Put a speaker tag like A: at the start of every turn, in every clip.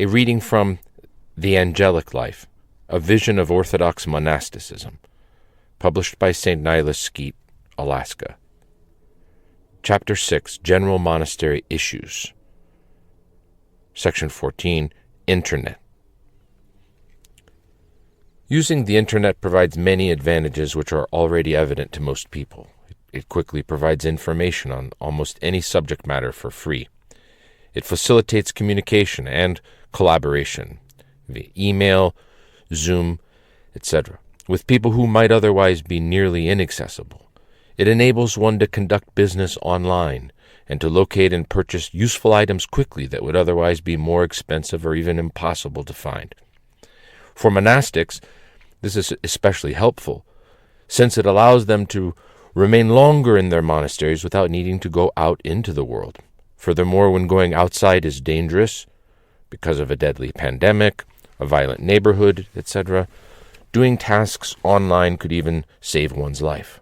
A: A reading from The Angelic Life, A Vision of Orthodox Monasticism, published by St. Nilus, Skete, Alaska. Chapter 6, General Monastery Issues. Section 14, Internet. Using the Internet provides many advantages which are already evident to most people. It quickly provides information on almost any subject matter for free. It facilitates communication and collaboration via email, Zoom, etc., with people who might otherwise be nearly inaccessible. It enables one to conduct business online and to locate and purchase useful items quickly that would otherwise be more expensive or even impossible to find. For monastics, this is especially helpful, since it allows them to remain longer in their monasteries without needing to go out into the world. Furthermore, when going outside is dangerous, because of a deadly pandemic, a violent neighborhood, etc., doing tasks online could even save one's life.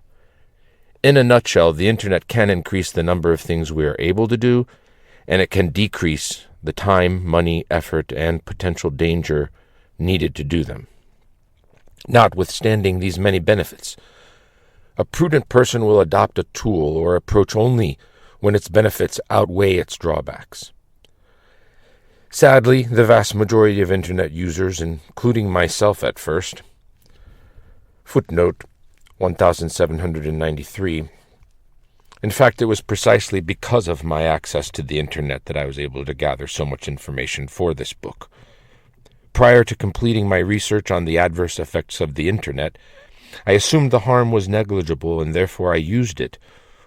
A: In a nutshell, the Internet can increase the number of things we are able to do, and it can decrease the time, money, effort, and potential danger needed to do them. Notwithstanding these many benefits, a prudent person will adopt a tool or approach only when its benefits outweigh its drawbacks. Sadly, the vast majority of Internet users, including myself at first, footnote 1793, in fact, it was precisely because of my access to the Internet that I was able to gather so much information for this book. Prior to completing my research on the adverse effects of the Internet, I assumed the harm was negligible, and therefore I used it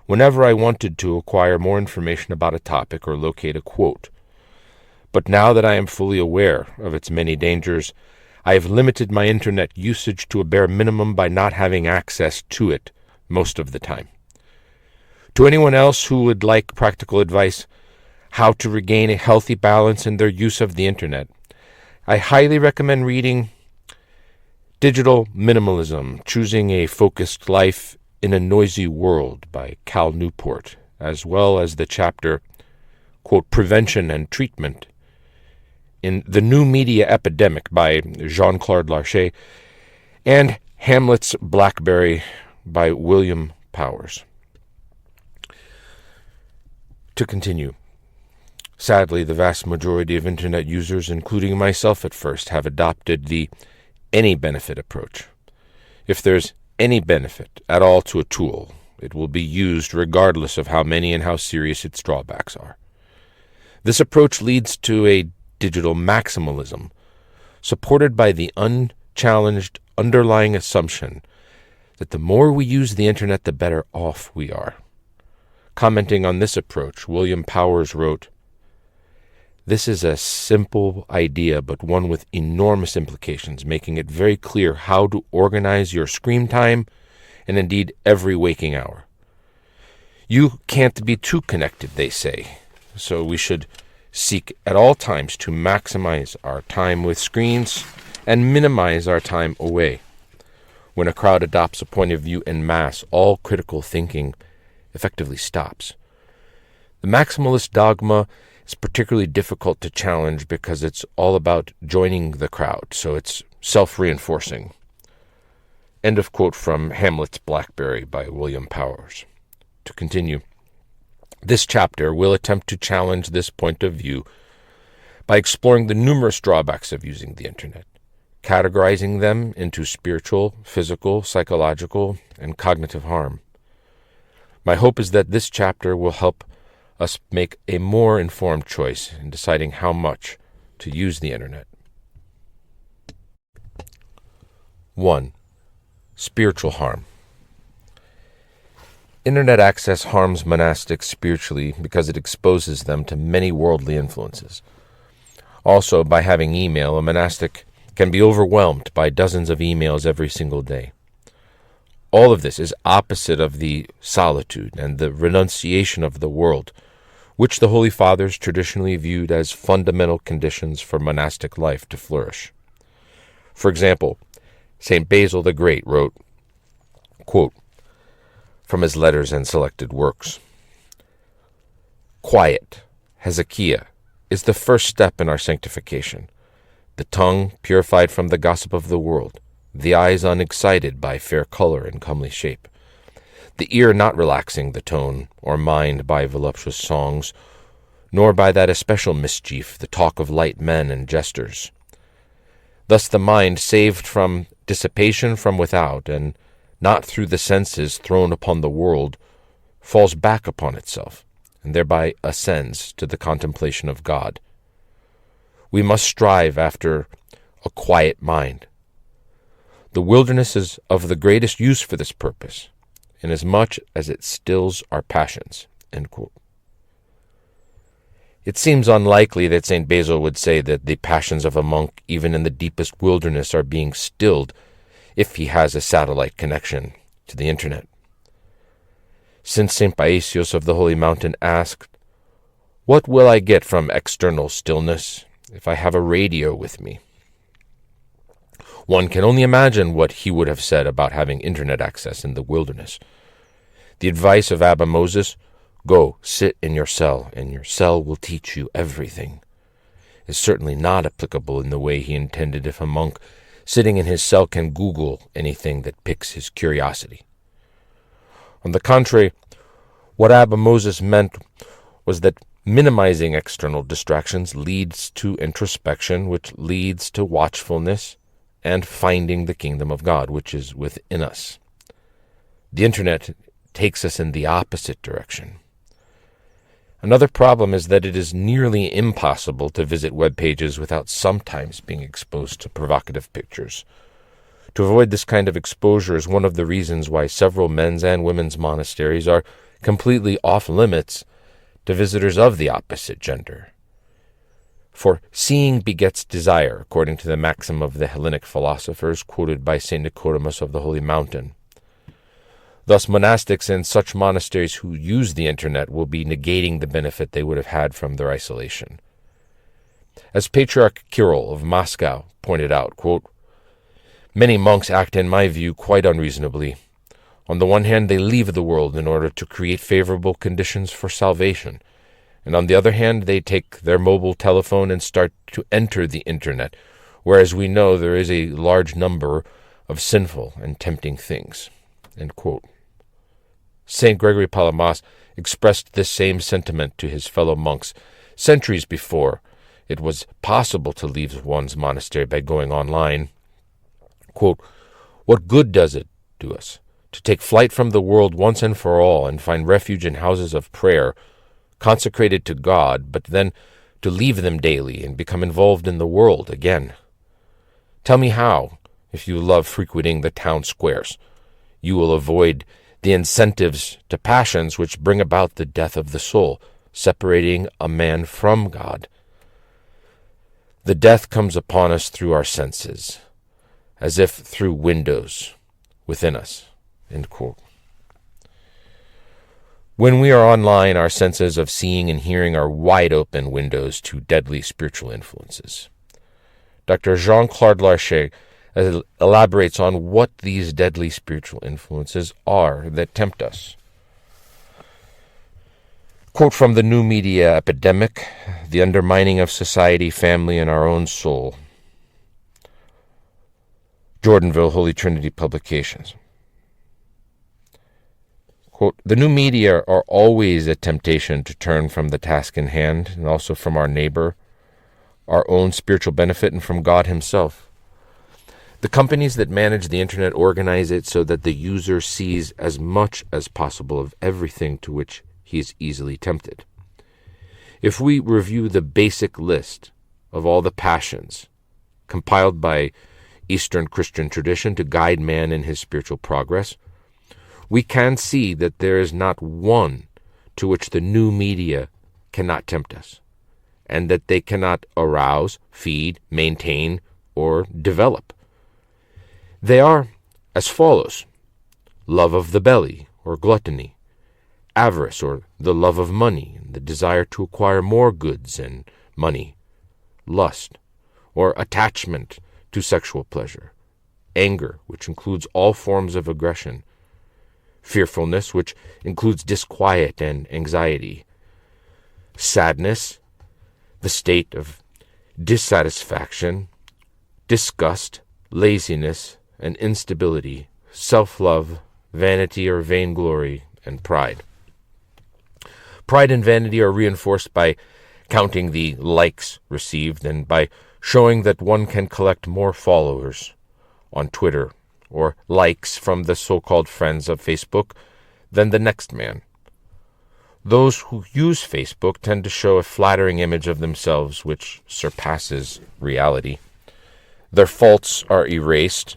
A: whenever I wanted to acquire more information about a topic or locate a quote. But now that I am fully aware of its many dangers, I have limited my Internet usage to a bare minimum by not having access to it most of the time. To anyone else who would like practical advice how to regain a healthy balance in their use of the Internet, I highly recommend reading Digital Minimalism, Choosing a Focused Life in a Noisy World by Cal Newport, as well as the chapter, quote, Prevention and Treatment in The New Media Epidemic by Jean-Claude Larcher, and Hamlet's Blackberry by William Powers. To continue. Sadly, the vast majority of Internet users, including myself at first, have adopted the any benefit approach. If there's any benefit at all to a tool, it will be used regardless of how many and how serious its drawbacks are. This approach leads to a digital maximalism, supported by the unchallenged underlying assumption that the more we use the Internet, the better off we are. Commenting on this approach, William Powers wrote, "This is a simple idea, but one with enormous implications, making it very clear how to organize your screen time and indeed every waking hour. You can't be too connected, they say, so we should seek at all times to maximize our time with screens and minimize our time away. When a crowd adopts a point of view en masse, all critical thinking effectively stops. The maximalist dogma is particularly difficult to challenge because it's all about joining the crowd, so it's self-reinforcing." End of quote from Hamlet's Blackberry by William Powers. To continue, this chapter will attempt to challenge this point of view by exploring the numerous drawbacks of using the Internet, categorizing them into spiritual, physical, psychological, and cognitive harm. My hope is that this chapter will help us make a more informed choice in deciding how much to use the Internet. 1. Spiritual harm. Internet access harms monastics spiritually because it exposes them to many worldly influences. Also, by having email, a monastic can be overwhelmed by dozens of emails every single day. All of this is opposite of the solitude and the renunciation of the world, which the Holy Fathers traditionally viewed as fundamental conditions for monastic life to flourish. For example, St. Basil the Great wrote, quote, from his letters and selected works, "Quiet, Hezekiah, is the first step in our sanctification. The tongue purified from the gossip of the world, the eyes unexcited by fair color and comely shape, the ear not relaxing the tone or mind by voluptuous songs, nor by that especial mischief, the talk of light men and jesters. Thus the mind, saved from dissipation from without, and not through the senses thrown upon the world, falls back upon itself, and thereby ascends to the contemplation of God. We must strive after a quiet mind. The wilderness is of the greatest use for this purpose, inasmuch as it stills our passions." End quote. It seems unlikely that St. Basil would say that the passions of a monk, even in the deepest wilderness, are being stilled if he has a satellite connection to the internet. Since St. Paisios of the Holy Mountain asked, "What will I get from external stillness if I have a radio with me?" One can only imagine what he would have said about having internet access in the wilderness. The advice of Abba Moses, "Go, sit in your cell, and your cell will teach you everything," is certainly not applicable in the way he intended if a monk sitting in his cell can Google anything that piques his curiosity. On the contrary, what Abba Moses meant was that minimizing external distractions leads to introspection, which leads to watchfulness and finding the kingdom of God, which is within us. The internet takes us in the opposite direction. Another problem is that it is nearly impossible to visit web pages without sometimes being exposed to provocative pictures. To avoid this kind of exposure is one of the reasons why several men's and women's monasteries are completely off limits to visitors of the opposite gender. For seeing begets desire, according to the maxim of the Hellenic philosophers quoted by St. Nicodemus of the Holy Mountain. Thus, monastics in such monasteries who use the internet will be negating the benefit they would have had from their isolation. As Patriarch Kirill of Moscow pointed out, quote, "Many monks act, in my view, quite unreasonably. On the one hand, they leave the world in order to create favorable conditions for salvation, and on the other hand, they take their mobile telephone and start to enter the internet, whereas we know there is a large number of sinful and tempting things." End quote. St. Gregory Palamas expressed this same sentiment to his fellow monks centuries before it was possible to leave one's monastery by going online. Quote, "What good does it do us to take flight from the world once and for all and find refuge in houses of prayer consecrated to God, but then to leave them daily and become involved in the world again? Tell me how, if you love frequenting the town squares, you will avoid the incentives to passions which bring about the death of the soul, separating a man from God. The death comes upon us through our senses, as if through windows within us." End quote. When we are online, our senses of seeing and hearing are wide open windows to deadly spiritual influences. Dr. Jean-Claude Larcher elaborates on what these deadly spiritual influences are that tempt us. Quote from the New Media Epidemic, The Undermining of Society, Family, and Our Own Soul. Jordanville, Holy Trinity Publications. Quote, "The new media are always a temptation to turn from the task in hand, and also from our neighbor, our own spiritual benefit, and from God himself. The companies that manage the internet organize it so that the user sees as much as possible of everything to which he is easily tempted. If we review the basic list of all the passions compiled by Eastern Christian tradition to guide man in his spiritual progress, we can see that there is not one to which the new media cannot tempt us, and that they cannot arouse, feed, maintain, or develop. They are as follows: love of the belly, or gluttony; avarice, or the love of money, and the desire to acquire more goods and money; lust, or attachment to sexual pleasure; anger, which includes all forms of aggression; fearfulness, which includes disquiet and anxiety; sadness, the state of dissatisfaction, disgust, laziness, and instability, self-love, vanity or vainglory, and pride. Pride and vanity are reinforced by counting the likes received and by showing that one can collect more followers on Twitter or likes from the so-called friends of Facebook than the next man. Those who use Facebook tend to show a flattering image of themselves which surpasses reality. Their faults are erased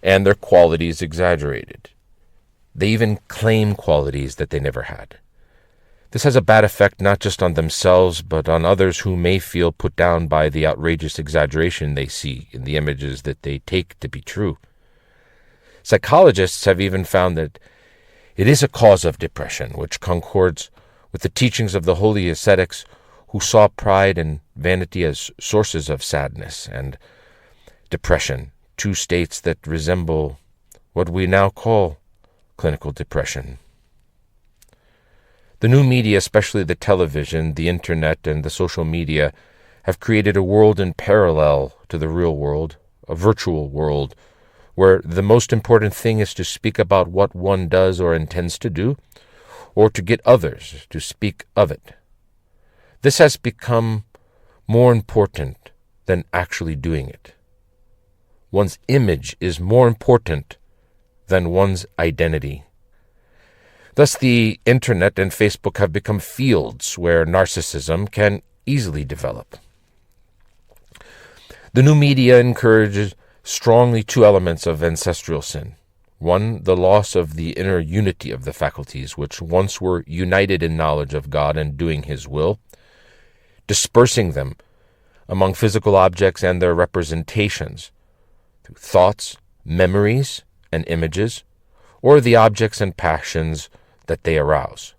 A: and their qualities exaggerated. They even claim qualities that they never had. This has a bad effect not just on themselves, but on others who may feel put down by the outrageous exaggeration they see in the images that they take to be true. Psychologists have even found that it is a cause of depression, which concords with the teachings of the holy ascetics who saw pride and vanity as sources of sadness and depression, two states that resemble what we now call clinical depression. The new media, especially the television, the internet, and the social media, have created a world in parallel to the real world, a virtual world, where the most important thing is to speak about what one does or intends to do, or to get others to speak of it. This has become more important than actually doing it. One's image is more important than one's identity. Thus, the internet and Facebook have become fields where narcissism can easily develop. The new media encourages strongly two elements of ancestral sin. One, the loss of the inner unity of the faculties, which once were united in knowledge of God and doing His will, dispersing them among physical objects and their representations, through thoughts, memories, and images, or the objects and passions that they arouse.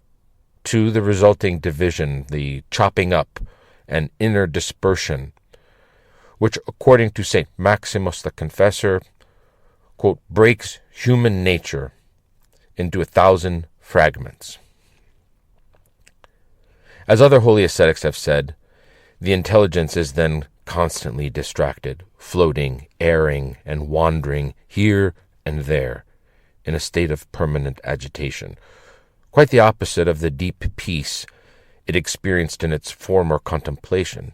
A: Two, the resulting division, the chopping up and inner dispersion, which, according to St. Maximus the Confessor, quote, breaks human nature into 1,000 fragments. As other holy ascetics have said, the intelligence is then constantly distracted, floating, erring, and wandering here and there in a state of permanent agitation, quite the opposite of the deep peace it experienced in its former contemplation.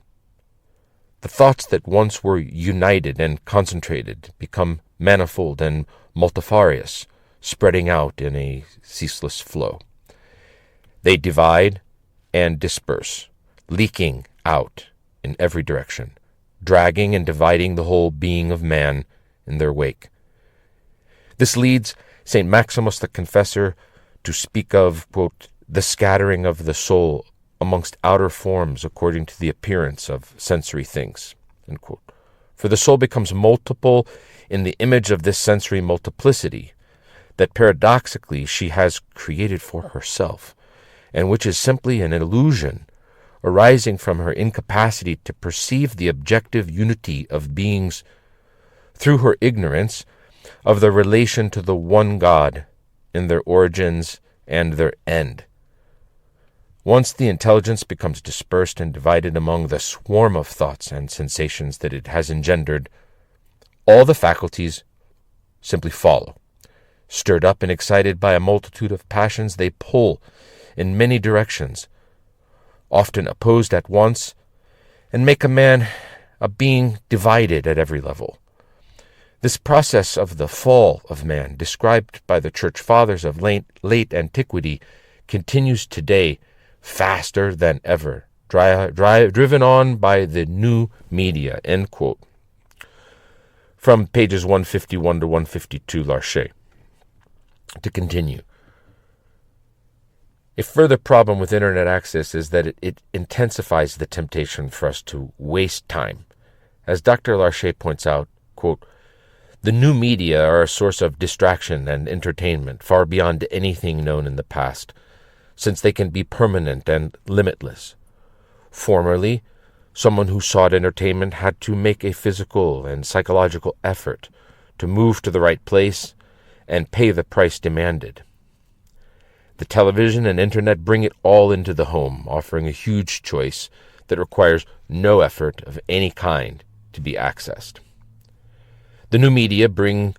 A: The thoughts that once were united and concentrated become manifold and multifarious, spreading out in a ceaseless flow. They divide and disperse, leaking out in every direction, dragging and dividing the whole being of man in their wake. This leads St. Maximus the Confessor to speak of, quote, the scattering of the soul amongst outer forms according to the appearance of sensory things, end quote. For the soul becomes multiple in the image of this sensory multiplicity that paradoxically she has created for herself, and which is simply an illusion arising from her incapacity to perceive the objective unity of beings through her ignorance of the relation to the one God in their origins and their end. Once the intelligence becomes dispersed and divided among the swarm of thoughts and sensations that it has engendered, all the faculties simply follow. Stirred up and excited by a multitude of passions, they pull in many directions, often opposed at once, and make a man a being divided at every level. This process of the fall of man, described by the Church Fathers of late antiquity, continues today faster than ever, driven on by the new media, end quote. From pages 151 to 152, Larcher. To continue. A further problem with internet access is that it intensifies the temptation for us to waste time. As Dr. Larcher points out, quote, the new media are a source of distraction and entertainment far beyond anything known in the past, since they can be permanent and limitless. Formerly, someone who sought entertainment had to make a physical and psychological effort to move to the right place and pay the price demanded. The television and internet bring it all into the home, offering a huge choice that requires no effort of any kind to be accessed. The new media bring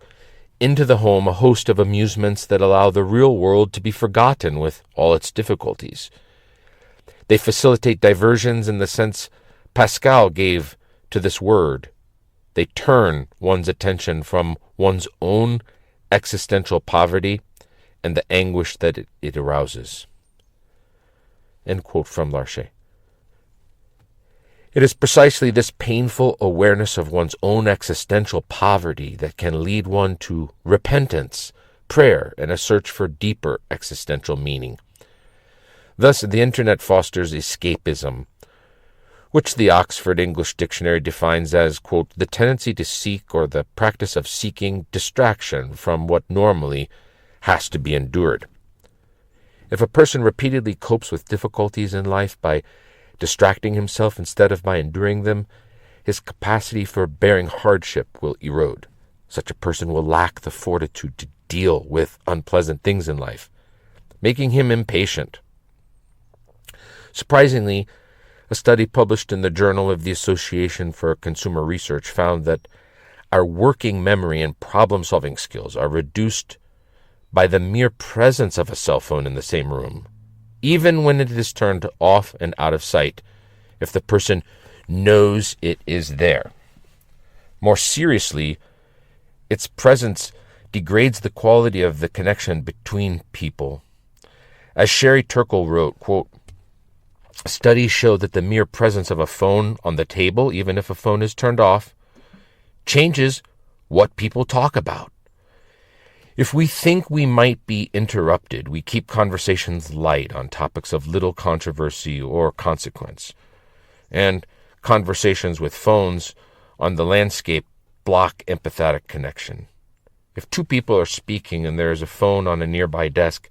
A: into the home a host of amusements that allow the real world to be forgotten with all its difficulties. They facilitate diversions in the sense Pascal gave to this word. They turn one's attention from one's own existential poverty and the anguish that it arouses. End quote from Larcher. It is precisely this painful awareness of one's own existential poverty that can lead one to repentance, prayer, and a search for deeper existential meaning. Thus, the Internet fosters escapism, which the Oxford English Dictionary defines as, quote, the tendency to seek or the practice of seeking distraction from what normally has to be endured. If a person repeatedly copes with difficulties in life by distracting himself instead of by enduring them, his capacity for bearing hardship will erode. Such a person will lack the fortitude to deal with unpleasant things in life, making him impatient. Surprisingly, a study published in the Journal of the Association for Consumer Research found that our working memory and problem-solving skills are reduced by the mere presence of a cell phone in the same room, even when it is turned off and out of sight, if the person knows it is there. More seriously, its presence degrades the quality of the connection between people. As Sherry Turkle wrote, quote, studies show that the mere presence of a phone on the table, even if a phone is turned off, changes what people talk about. If we think we might be interrupted, we keep conversations light on topics of little controversy or consequence. And conversations with phones on the landscape block empathetic connection. If two people are speaking and there is a phone on a nearby desk,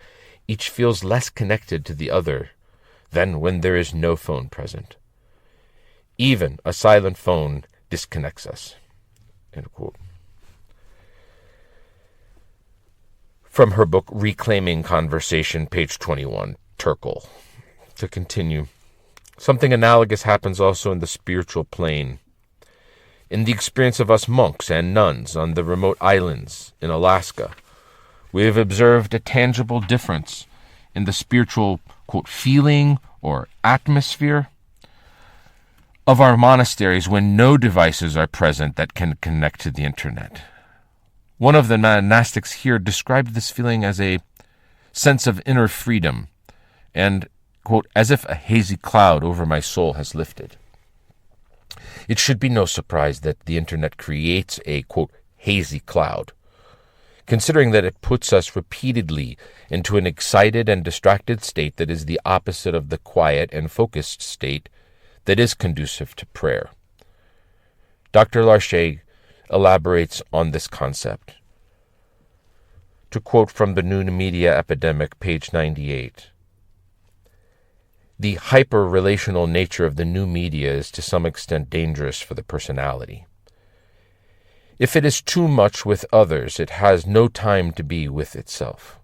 A: each feels less connected to the other than when there is no phone present. Even a silent phone disconnects us. End quote. From her book, Reclaiming Conversation, page 21, Turkle. To continue, something analogous happens also in the spiritual plane. In the experience of us monks and nuns on the remote islands in Alaska, we have observed a tangible difference in the spiritual, quote, feeling or atmosphere of our monasteries when no devices are present that can connect to the internet. One of the monastics here described this feeling as a sense of inner freedom and, quote, as if a hazy cloud over my soul has lifted. It should be no surprise that the internet creates a, quote, hazy cloud, considering that it puts us repeatedly into an excited and distracted state that is the opposite of the quiet and focused state that is conducive to prayer. Dr. Larcher elaborates on this concept. To quote from the New Media Epidemic, page 98, the hyper-relational nature of the new media is to some extent dangerous for the personality. If it is too much with others, it has no time to be with itself.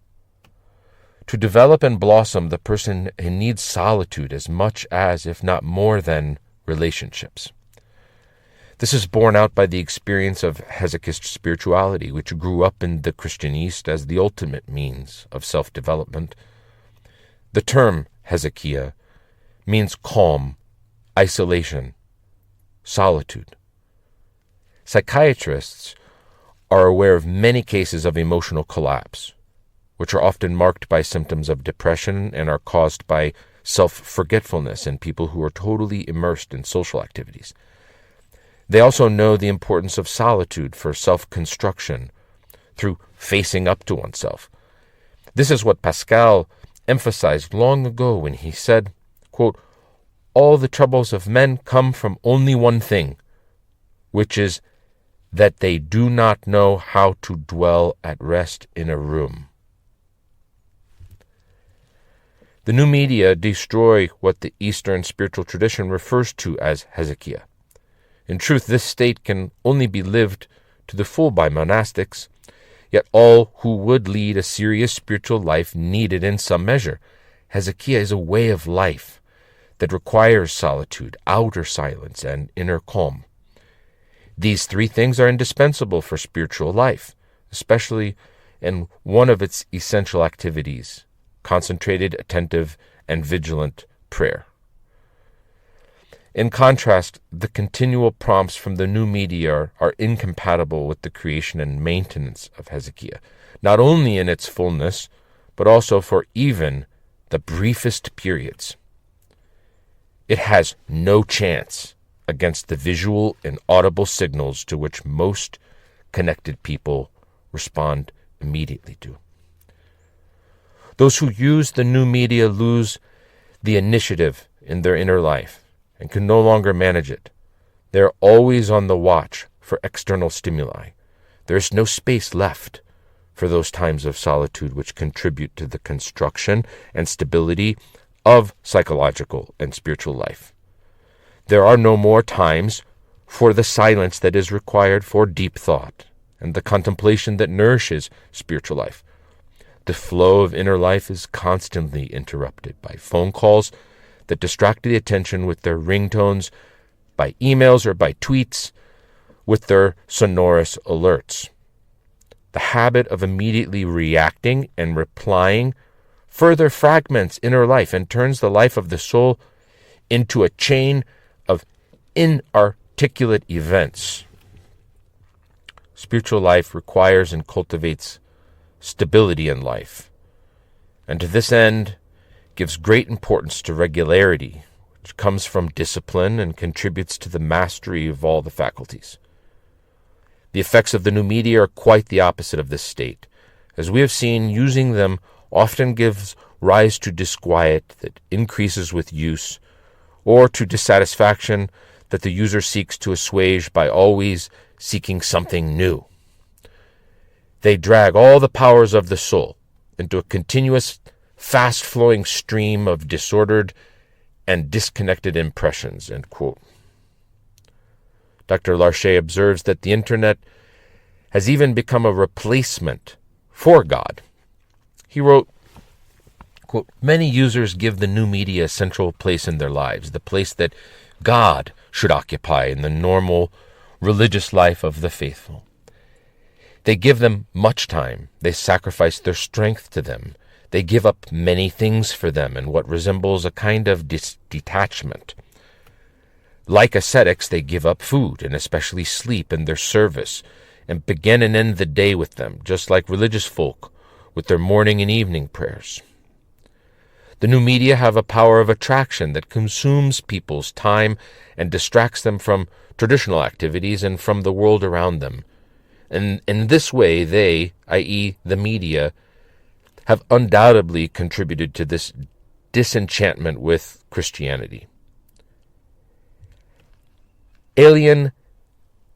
A: To develop and blossom, the person needs solitude as much as, if not more than, relationships. This is borne out by the experience of Hesychist spirituality, which grew up in the Christian East as the ultimate means of self-development. The term Hesychia means calm, isolation, solitude. Psychiatrists are aware of many cases of emotional collapse, which are often marked by symptoms of depression and are caused by self-forgetfulness in people who are totally immersed in social activities. They also know the importance of solitude for self-construction through facing up to oneself. This is what Pascal emphasized long ago when he said, quote, all the troubles of men come from only one thing, which is that they do not know how to dwell at rest in a room. The new media destroy what the Eastern spiritual tradition refers to as Hesychia. In truth, this state can only be lived to the full by monastics, yet all who would lead a serious spiritual life need it in some measure. Hesychia is a way of life that requires solitude, outer silence, and inner calm. These three things are indispensable for spiritual life, especially in one of its essential activities, concentrated, attentive, and vigilant prayer. In contrast, the continual prompts from the new media are incompatible with the creation and maintenance of Hezekiah, not only in its fullness, but also for even the briefest periods. It has no chance against the visual and audible signals to which most connected people respond immediately to. Those who use the new media lose the initiative in their inner life and can no longer manage it. They are always on the watch for external stimuli. There is no space left for those times of solitude which contribute to the construction and stability of psychological and spiritual life. There are no more times for the silence that is required for deep thought and the contemplation that nourishes spiritual life. The flow of inner life is constantly interrupted by phone calls that distract the attention with their ringtones, by emails or by tweets with their sonorous alerts. The habit of immediately reacting and replying further fragments inner life and turns the life of the soul into a chain of inarticulate events. Spiritual life requires and cultivates stability in life, and to this end gives great importance to regularity, which comes from discipline and contributes to the mastery of all the faculties. The effects of the new media are quite the opposite of this state. As we have seen, using them often gives rise to disquiet that increases with use, or to dissatisfaction that the user seeks to assuage by always seeking something new. They drag all the powers of the soul into a continuous, fast-flowing stream of disordered and disconnected impressions. End quote. Dr. Larche observes that the Internet has even become a replacement for God. He wrote, quote, "Many users give the new media a central place in their lives, the place that God should occupy in the normal religious life of the faithful. They give them much time. They sacrifice their strength to them. They give up many things for them in what resembles a kind of detachment. Like ascetics, they give up food, and especially sleep, in their service, and begin and end the day with them, just like religious folk with their morning and evening prayers. The new media have a power of attraction that consumes people's time and distracts them from traditional activities and from the world around them. And in this way, they, i.e. the media, have undoubtedly contributed to this disenchantment with Christianity." Alien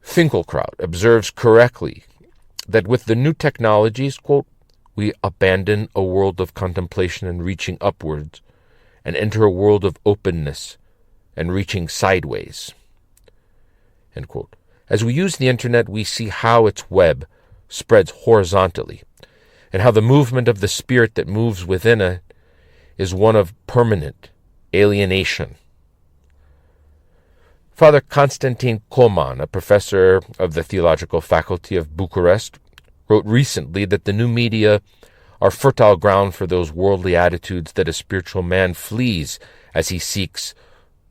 A: Finkelkraut observes correctly that with the new technologies, quote, "we abandon a world of contemplation and reaching upwards and enter a world of openness and reaching sideways." End quote. As we use the Internet, we see how its web spreads horizontally and how the movement of the spirit that moves within it is one of permanent alienation. Father Constantin Coman, a professor of the theological faculty of Bucharest, wrote recently that the new media are fertile ground for those worldly attitudes that a spiritual man flees as he seeks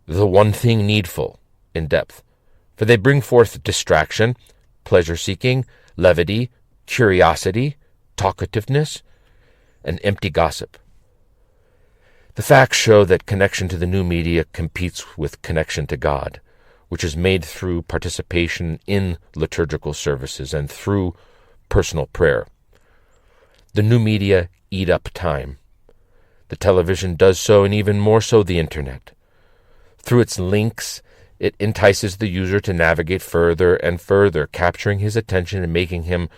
A: the one thing needful in depth, for they bring forth distraction, pleasure-seeking, levity, curiosity, talkativeness, and empty gossip. The facts show that connection to the new media competes with connection to God, which is made through participation in liturgical services and through personal prayer. The new media eat up time. The television does so, and even more so the Internet. Through its links, it entices the user to navigate further and further, capturing his attention and making him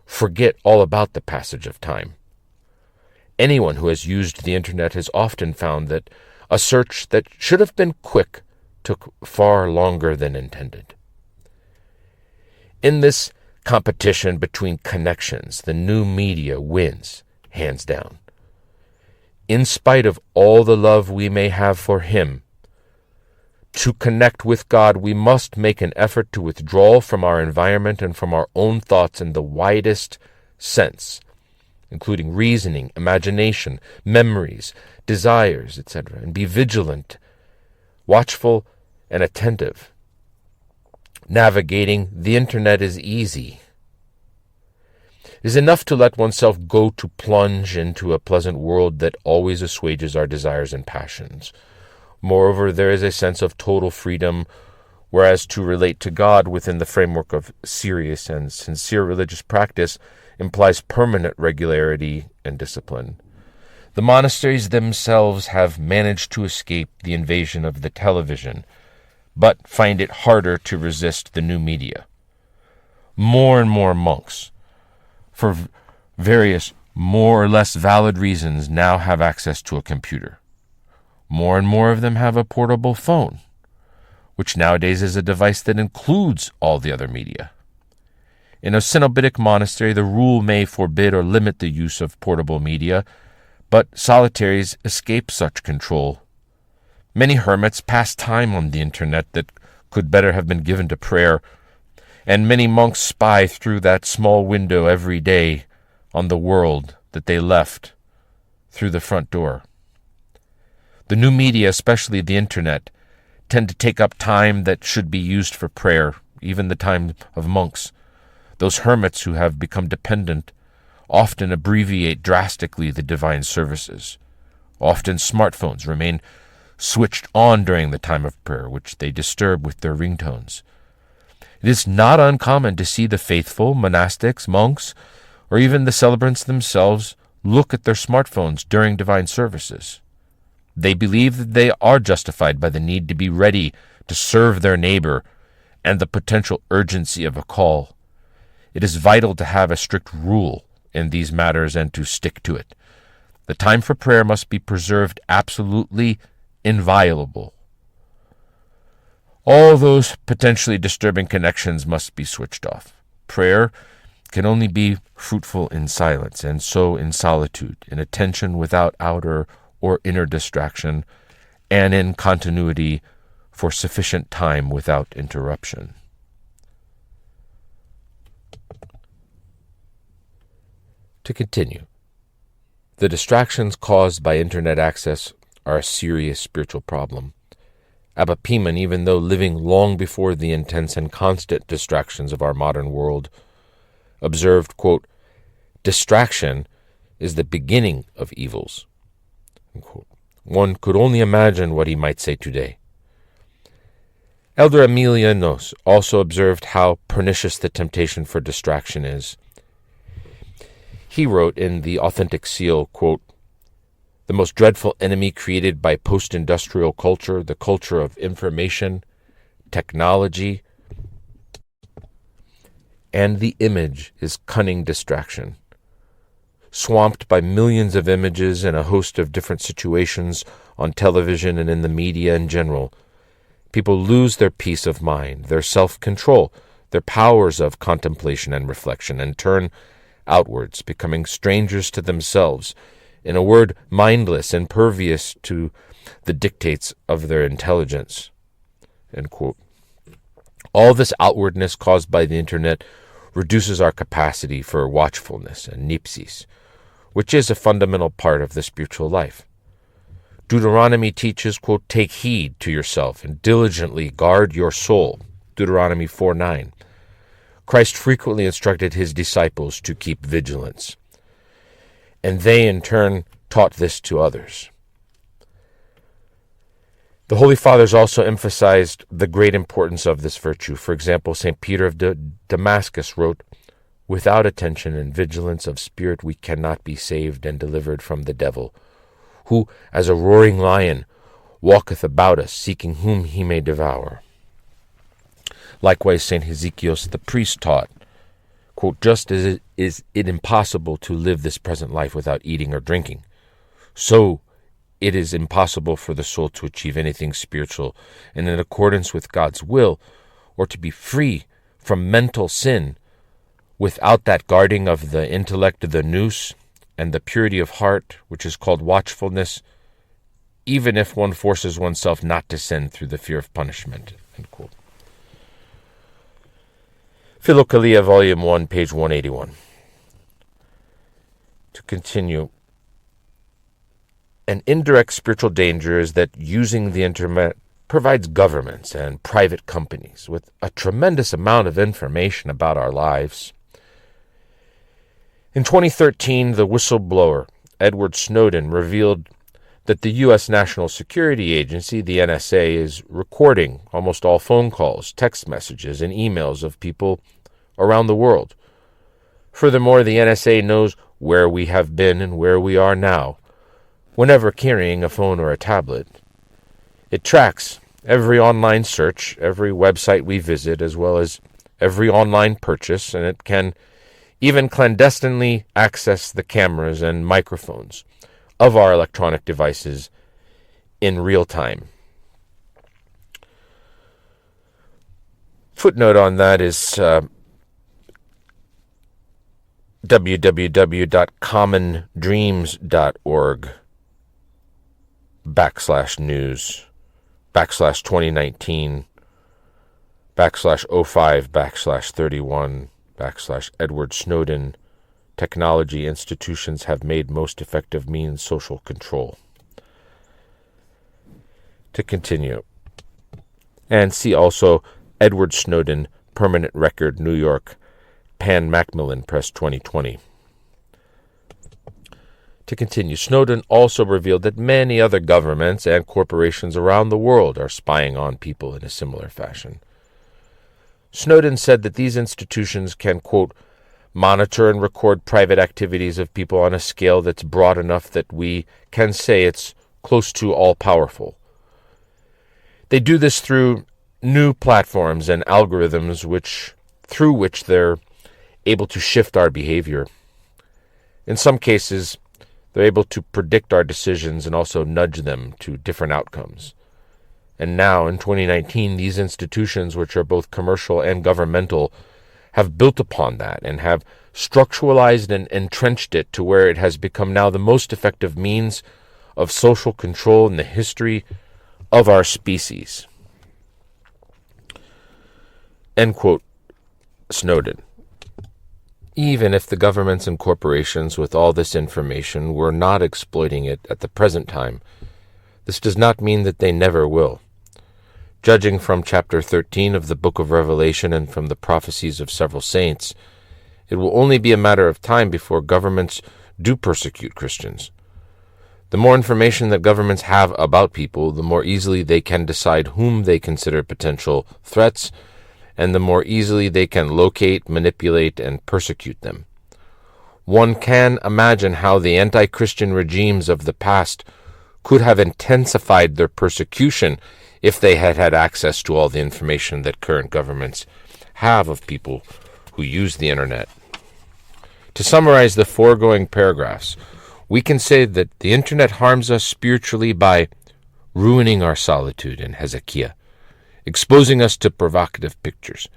A: forget all about the passage of time. Anyone who has used the Internet has often found that a search that should have been quick took far longer than intended. In this competition between connections, the new media wins, hands down. In spite of all the love we may have for him, To connect with God, we must make an effort to withdraw from our environment and from our own thoughts in the widest sense, including reasoning, imagination, memories, desires, etc., and be vigilant, watchful, and attentive. Navigating the internet is easy. It is enough to let oneself go to plunge into a pleasant world that always assuages our desires and passions. Moreover, there is a sense of total freedom, whereas to relate to God within the framework of serious and sincere religious practice implies permanent regularity and discipline. The monasteries themselves have managed to escape the invasion of the television, but find it harder to resist the new media. More and more monks, for various more or less valid reasons, now have access to a computer. More and more of them have a portable phone, which nowadays is a device that includes all the other media. In a Cenobitic monastery, the rule may forbid or limit the use of portable media, but solitaries escape such control. Many hermits pass time on the internet that could better have been given to prayer, and many monks spy through that small window every day on the world that they left through the front door. The new media, especially the internet, tend to take up time that should be used for prayer, even the time of monks. Those hermits who have become dependent often abbreviate drastically the divine services. Often smartphones remain switched on during the time of prayer, which they disturb with their ringtones. It is not uncommon to see the faithful, monastics, monks, or even the celebrants themselves look at their smartphones during divine services. They believe that they are justified by the need to be ready to serve their neighbor and the potential urgency of a call. It is vital to have a strict rule in these matters and to stick to it. The time for prayer must be preserved absolutely inviolable. All those potentially disturbing connections must be switched off. Prayer can only be fruitful in silence, and so in solitude, in attention without outer or inner distraction, and in continuity for sufficient time without interruption. To continue, the distractions caused by internet access are a serious spiritual problem. Abba Piman, even though living long before the intense and constant distractions of our modern world, observed, quote, "Distraction is the beginning of evils." Unquote. One could only imagine what he might say today. Elder Emilianos also observed how pernicious the temptation for distraction is. He wrote in The Authentic Seal, quote, "The most dreadful enemy created by post-industrial culture, the culture of information, technology, and the image is cunning distraction. Swamped by millions of images and a host of different situations on television and in the media in general, people lose their peace of mind, their self-control, their powers of contemplation and reflection, and turn outwards, becoming strangers to themselves, in a word, mindless, impervious to the dictates of their intelligence." End quote. All this outwardness caused by the internet reduces our capacity for watchfulness and nipsis, which is a fundamental part of the spiritual life. Deuteronomy teaches, quote, "Take heed to yourself and diligently guard your soul." Deuteronomy 4:9. Christ frequently instructed his disciples to keep vigilance, and they in turn taught this to others. The Holy Fathers also emphasized the great importance of this virtue. For example, St. Peter of Damascus wrote, "Without attention and vigilance of spirit we cannot be saved and delivered from the devil, who, as a roaring lion, walketh about us, seeking whom he may devour." Likewise, St. Hezekios the priest taught, quote, "Just as it is impossible to live this present life without eating or drinking, so it is impossible for the soul to achieve anything spiritual and in accordance with God's will, or to be free from mental sin without that guarding of the intellect, the nous, and the purity of heart, which is called watchfulness, even if one forces oneself not to sin through the fear of punishment. End quote. Philokalia, Volume 1, page 181. To continue, an indirect spiritual danger is that using the internet provides governments and private companies with a tremendous amount of information about our lives. In 2013, the whistleblower Edward Snowden revealed that the U.S. National Security Agency, the NSA, is recording almost all phone calls, text messages, and emails of people around the world. Furthermore, the NSA knows where we have been and where we are now, whenever carrying a phone or a tablet. It tracks every online search, every website we visit, as well as every online purchase, and it can even clandestinely access the cameras and microphones of our electronic devices in real time. Footnote on that is www.commondreams.org/news/05/31/Edward Snowden. Technology institutions have made most effective means social control. To continue. And see also Edward Snowden, Permanent Record, New York, Pan Macmillan Press 2020. To continue, Snowden also revealed that many other governments and corporations around the world are spying on people in a similar fashion. Snowden said that these institutions can, quote, monitor and record private activities of people on a scale that's broad enough that we can say it's close to all-powerful. They do this through new platforms and algorithms through which they're able to shift our behavior. In some cases, they're able to predict our decisions and also nudge them to different outcomes. And now, in 2019, these institutions, which are both commercial and governmental, have built upon that and have structuralized and entrenched it to where it has become now the most effective means of social control in the history of our species. End quote. Snowden. Even if the governments and corporations with all this information were not exploiting it at the present time, this does not mean that they never will. Judging from chapter 13 of the book of Revelation and from the prophecies of several saints, it will only be a matter of time before governments do persecute Christians. The more information that governments have about people, the more easily they can decide whom they consider potential threats, and the more easily they can locate, manipulate, and persecute them. One can imagine how the anti-Christian regimes of the past could have intensified their persecution if they had had access to all the information that current governments have of people who use the internet. To summarize the foregoing paragraphs, we can say that the internet harms us spiritually by ruining our solitude in Hezekiah, exposing us to provocative pictures,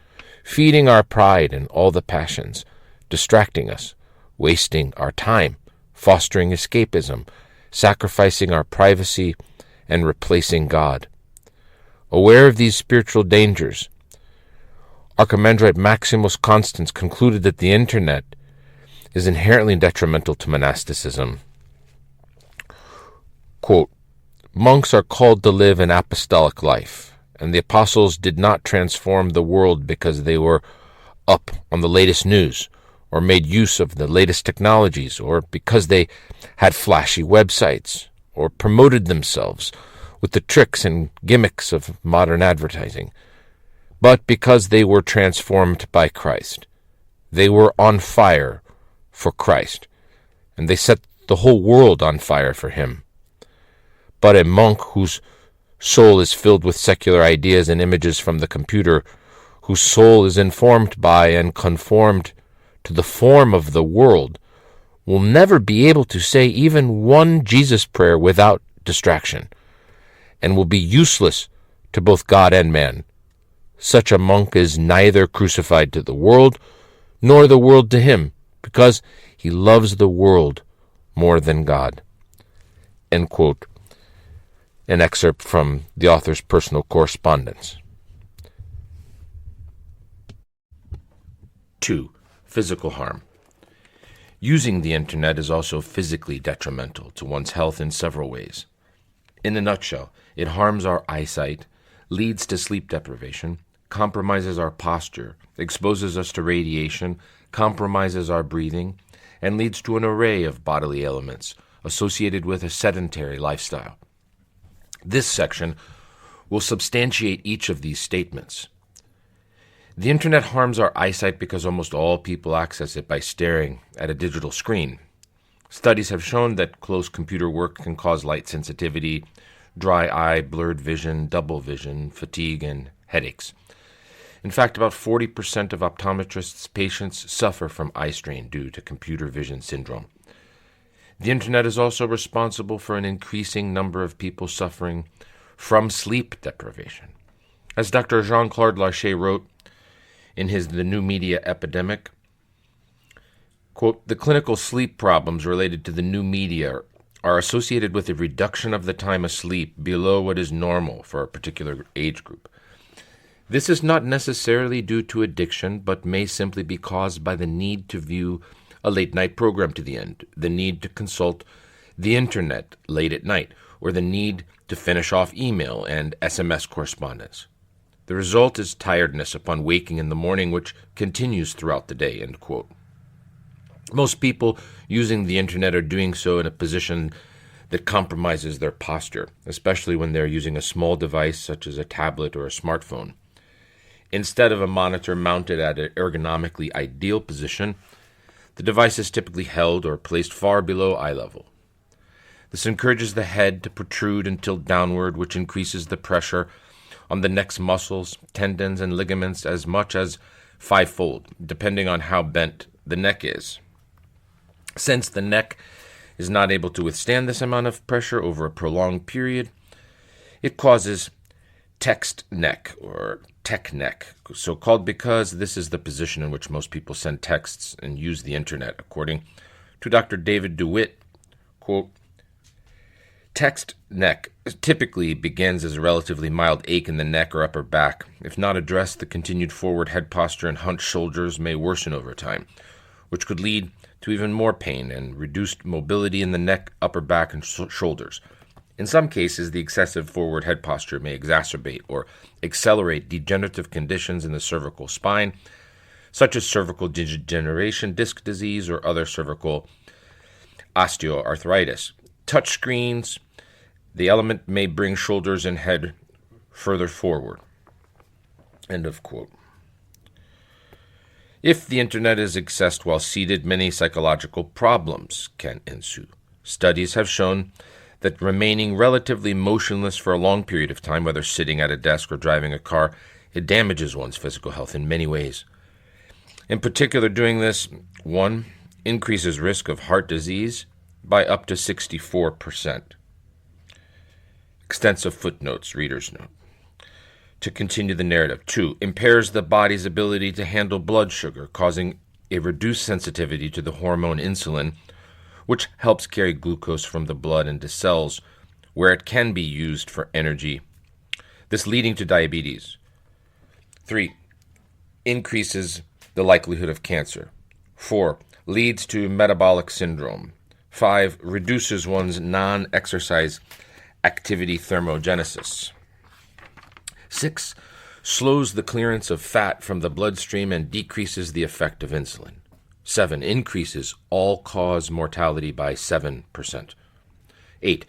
A: feeding our pride and all the passions, distracting us, wasting our time, fostering escapism, sacrificing our privacy, and replacing God. Aware of these spiritual dangers, Archimandrite Maximus Constans concluded that the internet is inherently detrimental to monasticism. Quote, monks are called to live an apostolic life, and the apostles did not transform the world because they were up on the latest news, or made use of the latest technologies, or because they had flashy websites, or promoted themselves with the tricks and gimmicks of modern advertising, but because they were transformed by Christ. They were on fire for Christ, and they set the whole world on fire for him. But a monk whose soul is filled with secular ideas and images from the computer, whose soul is informed by and conformed to the form of the world, will never be able to say even one Jesus prayer without distraction, and will be useless to both God and man. Such a monk is neither crucified to the world, nor the world to him, because he loves the world more than God. End quote. An excerpt from the author's personal correspondence. 2. Physical harm. Using the internet is also physically detrimental to one's health in several ways. In a nutshell, it harms our eyesight, leads to sleep deprivation, compromises our posture, exposes us to radiation, compromises our breathing, and leads to an array of bodily ailments associated with a sedentary lifestyle. This section will substantiate each of these statements. The internet harms our eyesight because almost all people access it by staring at a digital screen. Studies have shown that close computer work can cause light sensitivity, dry eye, blurred vision, double vision, fatigue, and headaches. In fact, about 40% of optometrists' patients suffer from eye strain due to computer vision syndrome. The internet is also responsible for an increasing number of people suffering from sleep deprivation. As Dr. Jean-Claude Larcher wrote in his The New Media Epidemic, quote, "The clinical sleep problems related to the new media are associated with a reduction of the time asleep below what is normal for a particular age group. This is not necessarily due to addiction, but may simply be caused by the need to view a late-night program to the end, the need to consult the internet late at night, or the need to finish off email and SMS correspondence. The result is tiredness upon waking in the morning, which continues throughout the day," end quote. Most people using the internet are doing so in a position that compromises their posture, especially when they're using a small device such as a tablet or a smartphone. Instead of a monitor mounted at an ergonomically ideal position, the device is typically held or placed far below eye level. This encourages the head to protrude and tilt downward, which increases the pressure on the neck's muscles, tendons, and ligaments as much as fivefold, depending on how bent the neck is. Since the neck is not able to withstand this amount of pressure over a prolonged period, it causes text neck or tech neck, so called because this is the position in which most people send texts and use the internet, according to Dr. David DeWitt. Quote, "Text neck typically begins as a relatively mild ache in the neck or upper back. If not addressed, the continued forward head posture and hunched shoulders may worsen over time, which could lead to even more pain and reduced mobility in the neck, upper back, and shoulders. In some cases, the excessive forward head posture may exacerbate or accelerate degenerative conditions in the cervical spine, such as cervical degeneration, disc disease, or other cervical osteoarthritis. Touch screens, the element may bring shoulders and head further forward." End of quote. If the internet is accessed while seated, many psychological problems can ensue. Studies have shown that remaining relatively motionless for a long period of time, whether sitting at a desk or driving a car, it damages one's physical health in many ways. In particular, doing this, 1, increases risk of heart disease by up to 64%. Extensive footnotes, reader's note. To continue the narrative, 2, impairs the body's ability to handle blood sugar, causing a reduced sensitivity to the hormone insulin, which helps carry glucose from the blood into cells where it can be used for energy, this leading to diabetes. 3, increases the likelihood of cancer. 4, leads to metabolic syndrome. 5, reduces one's non-exercise activity thermogenesis. 6, slows the clearance of fat from the bloodstream and decreases the effect of insulin. 7, increases all-cause mortality by 7%. 8,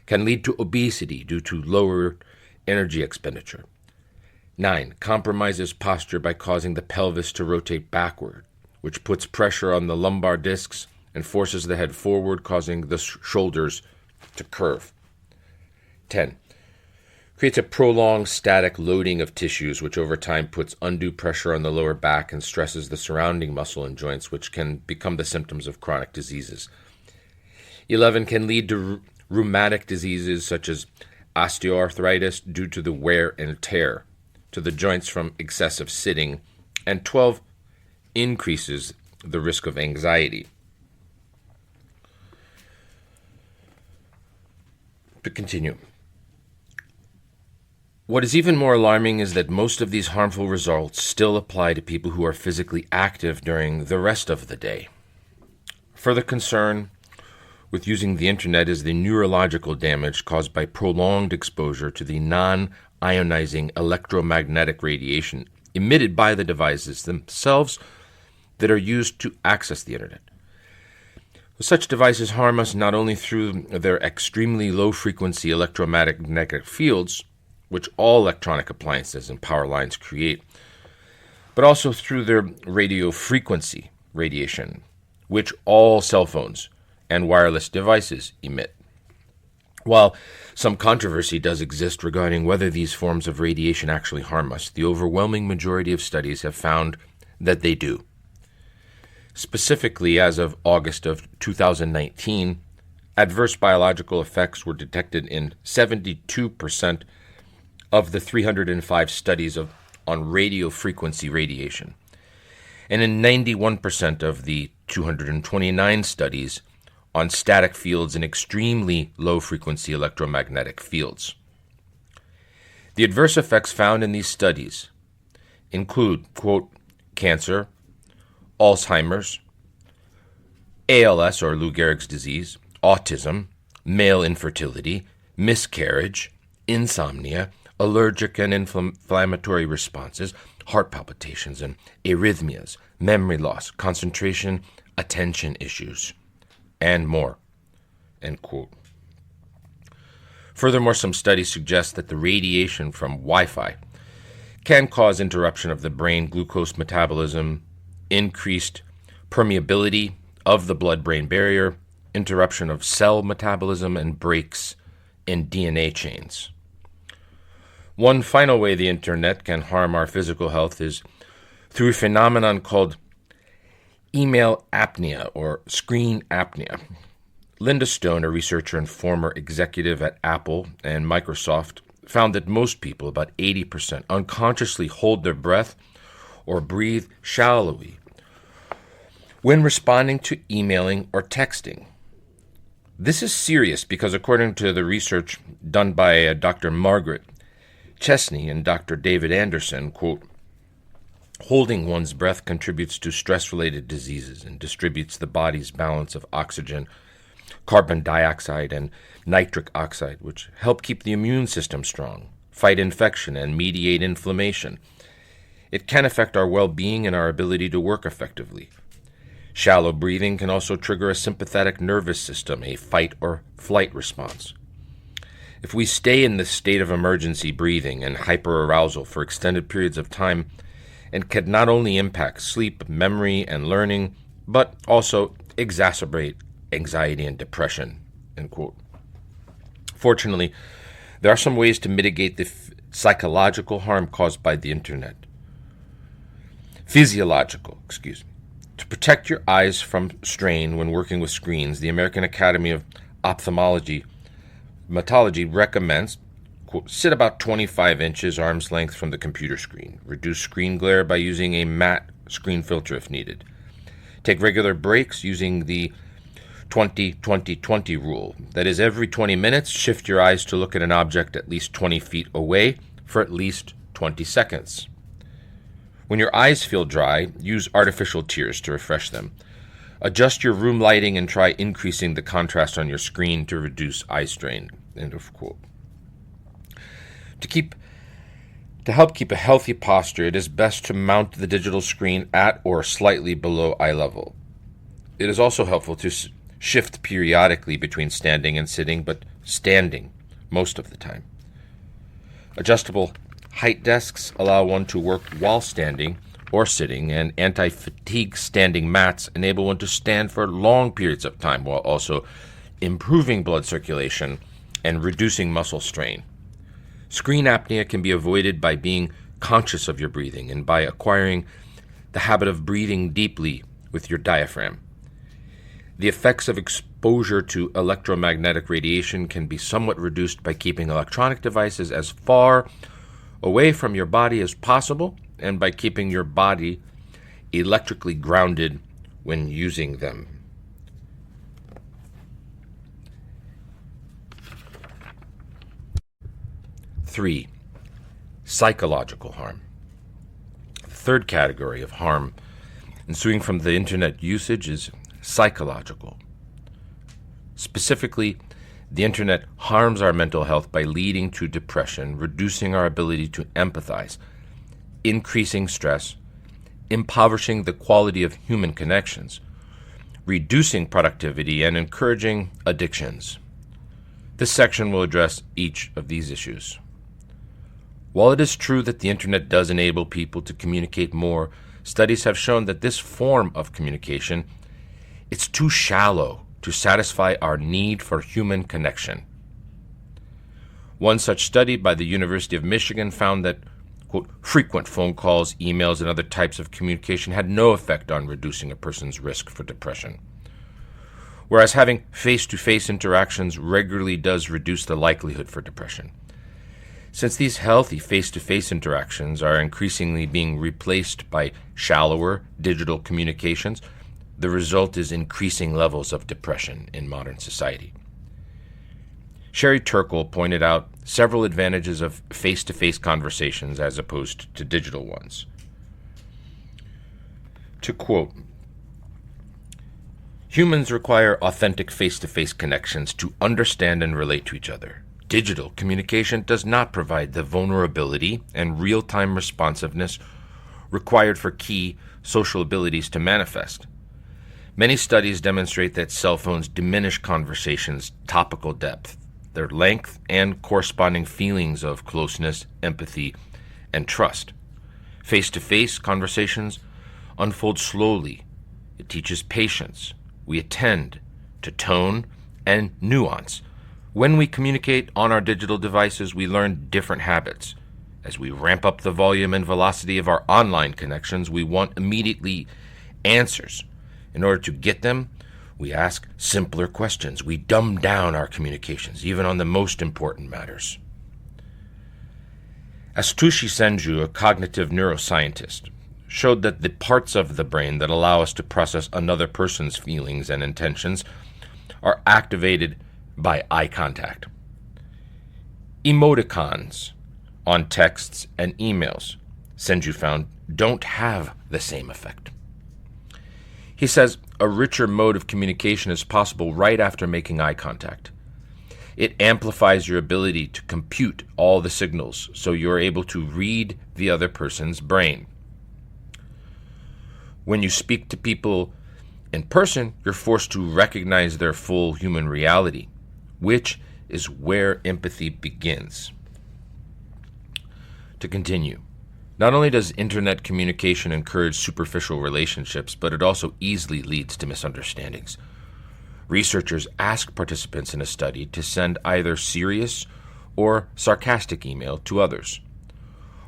A: can lead to obesity due to lower energy expenditure. 9, compromises posture by causing the pelvis to rotate backward, which puts pressure on the lumbar discs and forces the head forward, causing the shoulders to curve. 10, creates a prolonged static loading of tissues, which over time puts undue pressure on the lower back and stresses the surrounding muscle and joints, which can become the symptoms of chronic diseases. 11, can lead to rheumatic diseases such as osteoarthritis due to the wear and tear to the joints from excessive sitting. And 12, increases the risk of anxiety. To continue. What is even more alarming is that most of these harmful results still apply to people who are physically active during the rest of the day. Further concern with using the internet is the neurological damage caused by prolonged exposure to the non-ionizing electromagnetic radiation emitted by the devices themselves that are used to access the internet. Such devices harm us not only through their extremely low-frequency electromagnetic fields, which all electronic appliances and power lines create, but also through their radio frequency radiation, which all cell phones and wireless devices emit. While some controversy does exist regarding whether these forms of radiation actually harm us, the overwhelming majority of studies have found that they do. Specifically, as of August of 2019, adverse biological effects were detected in 72% of the 305 studies on radio frequency radiation, and in 91% of the 229 studies on static fields and extremely low-frequency electromagnetic fields. The adverse effects found in these studies include, quote, cancer, Alzheimer's, ALS or Lou Gehrig's disease, autism, male infertility, miscarriage, insomnia, allergic and inflammatory responses, heart palpitations and arrhythmias, memory loss, concentration, attention issues, and more, end quote. Furthermore, some studies suggest that the radiation from Wi-Fi can cause interruption of the brain glucose metabolism, increased permeability of the blood-brain barrier, interruption of cell metabolism, and breaks in DNA chains. One final way the internet can harm our physical health is through a phenomenon called email apnea or screen apnea. Linda Stone, a researcher and former executive at Apple and Microsoft, found that most people, about 80%, unconsciously hold their breath or breathe shallowly when responding to emailing or texting. This is serious because, according to the research done by Dr. Margaret Chesney and Dr. David Anderson, quote, holding one's breath contributes to stress-related diseases and distributes the body's balance of oxygen, carbon dioxide, and nitric oxide, which help keep the immune system strong, fight infection, and mediate inflammation. It can affect our well-being and our ability to work effectively. Shallow breathing can also trigger a sympathetic nervous system, a fight or flight response. If we stay in this state of emergency breathing and hyperarousal for extended periods of time, it can not only impact sleep, memory, and learning, but also exacerbate anxiety and depression, end quote. Fortunately, there are some ways to mitigate the psychological harm caused by the internet. To protect your eyes from strain when working with screens, the American Academy of Ophthalmology recommends, quote, sit about 25 inches arm's length from the computer screen. Reduce screen glare by using a matte screen filter if needed. Take regular breaks using the 20-20-20 rule. That is, every 20 minutes, shift your eyes to look at an object at least 20 feet away for at least 20 seconds. When your eyes feel dry, use artificial tears to refresh them. Adjust your room lighting and try increasing the contrast on your screen to reduce eye strain, end of quote. To help keep a healthy posture, it is best to mount the digital screen at or slightly below eye level. It is also helpful to shift periodically between standing and sitting, but standing most of the time. Adjustable height desks allow one to work while standing or sitting, and anti-fatigue standing mats enable one to stand for long periods of time while also improving blood circulation and reducing muscle strain. Screen apnea can be avoided by being conscious of your breathing and by acquiring the habit of breathing deeply with your diaphragm. The effects of exposure to electromagnetic radiation can be somewhat reduced by keeping electronic devices as far away from your body as possible and by keeping your body electrically grounded when using them. Three, psychological harm. The third category of harm ensuing from the internet usage is psychological. Specifically, the internet harms our mental health by leading to depression, reducing our ability to empathize, increasing stress, impoverishing the quality of human connections, reducing productivity, and encouraging addictions. This section will address each of these issues. While it is true that the internet does enable people to communicate more, studies have shown that this form of communication, it's too shallow to satisfy our need for human connection. One such study by the University of Michigan found that, quote, frequent phone calls, emails, and other types of communication had no effect on reducing a person's risk for depression, whereas having face-to-face interactions regularly does reduce the likelihood for depression. Since these healthy face-to-face interactions are increasingly being replaced by shallower digital communications, the result is increasing levels of depression in modern society. Sherry Turkle pointed out several advantages of face-to-face conversations as opposed to digital ones. To quote, "Humans require authentic face-to-face connections to understand and relate to each other. Digital communication does not provide the vulnerability and real-time responsiveness required for key social abilities to manifest. Many studies demonstrate that cell phones diminish conversations' topical depth, their length, and corresponding feelings of closeness, empathy, and trust. Face-to-face conversations unfold slowly. It teaches patience. We attend to tone and nuance. When we communicate on our digital devices, we learn different habits. As we ramp up the volume and velocity of our online connections, we want immediately answers. In order to get them, we ask simpler questions. We dumb down our communications, even on the most important matters." Astushi Senju, a cognitive neuroscientist, showed that the parts of the brain that allow us to process another person's feelings and intentions are activated by eye contact. Emoticons on texts and emails, Senju found, don't have the same effect. He says a richer mode of communication is possible right after making eye contact. It amplifies your ability to compute all the signals, so you're able to read the other person's brain. When you speak to people in person, you're forced to recognize their full human reality, which is where empathy begins. To continue, not only does internet communication encourage superficial relationships, but it also easily leads to misunderstandings. Researchers asked participants in a study to send either serious or sarcastic email to others.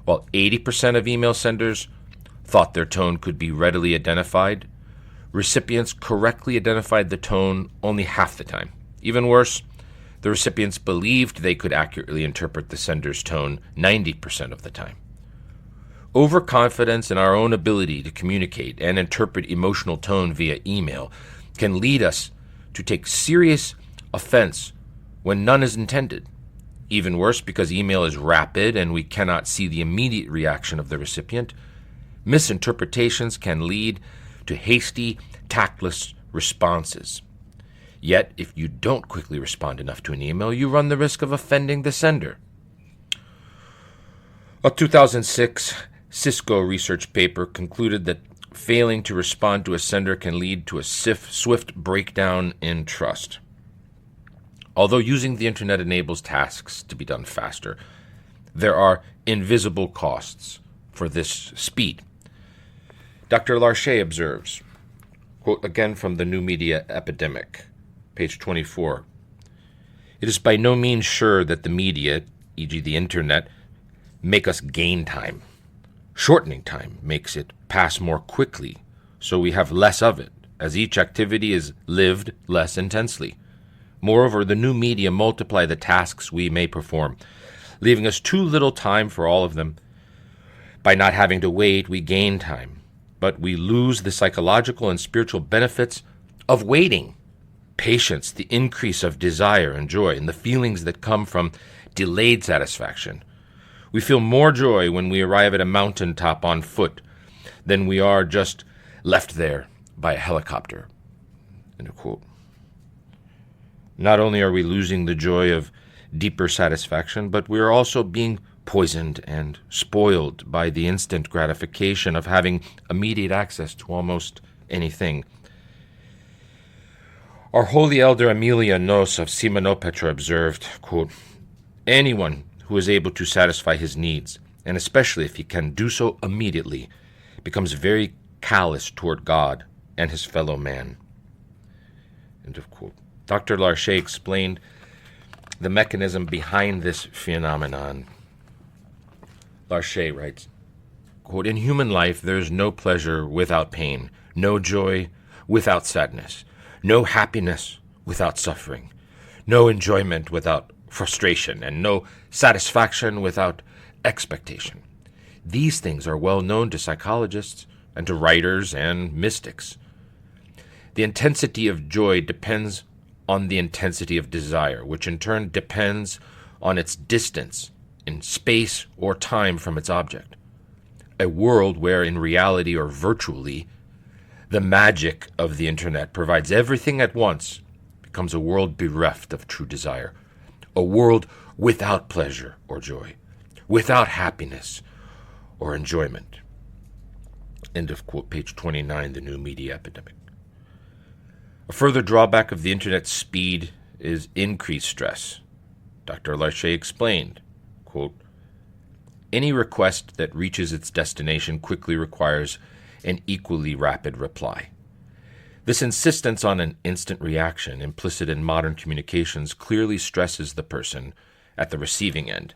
A: While 80% of email senders thought their tone could be readily identified, recipients correctly identified the tone only half the time. Even worse, the recipients believed they could accurately interpret the sender's tone 90% of the time. Overconfidence in our own ability to communicate and interpret emotional tone via email can lead us to take serious offense when none is intended. Even worse, because email is rapid and we cannot see the immediate reaction of the recipient, misinterpretations can lead to hasty, tactless responses. Yet, if you don't quickly respond enough to an email, you run the risk of offending the sender. A 2006 Cisco research paper concluded that failing to respond to a sender can lead to a swift breakdown in trust. Although using the internet enables tasks to be done faster, there are invisible costs for this speed. Dr. Larche observes, quote again from the New Media Epidemic, page 24, "It is by no means sure that the media, e.g. the internet, make us gain time. Shortening time makes it pass more quickly, so we have less of it, as each activity is lived less intensely. Moreover, the new media multiply the tasks we may perform, leaving us too little time for all of them. By not having to wait, we gain time, but we lose the psychological and spiritual benefits of waiting. Patience, the increase of desire and joy, and the feelings that come from delayed satisfaction. We feel more joy when we arrive at a mountaintop on foot than we are just left there by a helicopter. End of quote. Not only are we losing the joy of deeper satisfaction, but we are also being poisoned and spoiled by the instant gratification of having immediate access to almost anything. Our holy elder Amelia Nos of Simonopetra observed, quote, anyone who is able to satisfy his needs, and especially if he can do so immediately, becomes very callous toward God and his fellow man. End of quote. Dr. Larcher explained the mechanism behind this phenomenon. Larcher writes, quote, in human life there is no pleasure without pain, no joy without sadness, no happiness without suffering, no enjoyment without frustration, and no satisfaction without expectation. These things are well known to psychologists and to writers and mystics. The intensity of joy depends on the intensity of desire, which in turn depends on its distance in space or time from its object. A world where, in reality or virtually, the magic of the internet provides everything at once becomes a world bereft of true desire, a world without pleasure or joy, without happiness or enjoyment. End of quote, page 29, The New Media Epidemic. A further drawback of the internet's speed is increased stress. Dr. Larcher explained, quote, any request that reaches its destination quickly requires an equally rapid reply. This insistence on an instant reaction, implicit in modern communications, clearly stresses the person at the receiving end.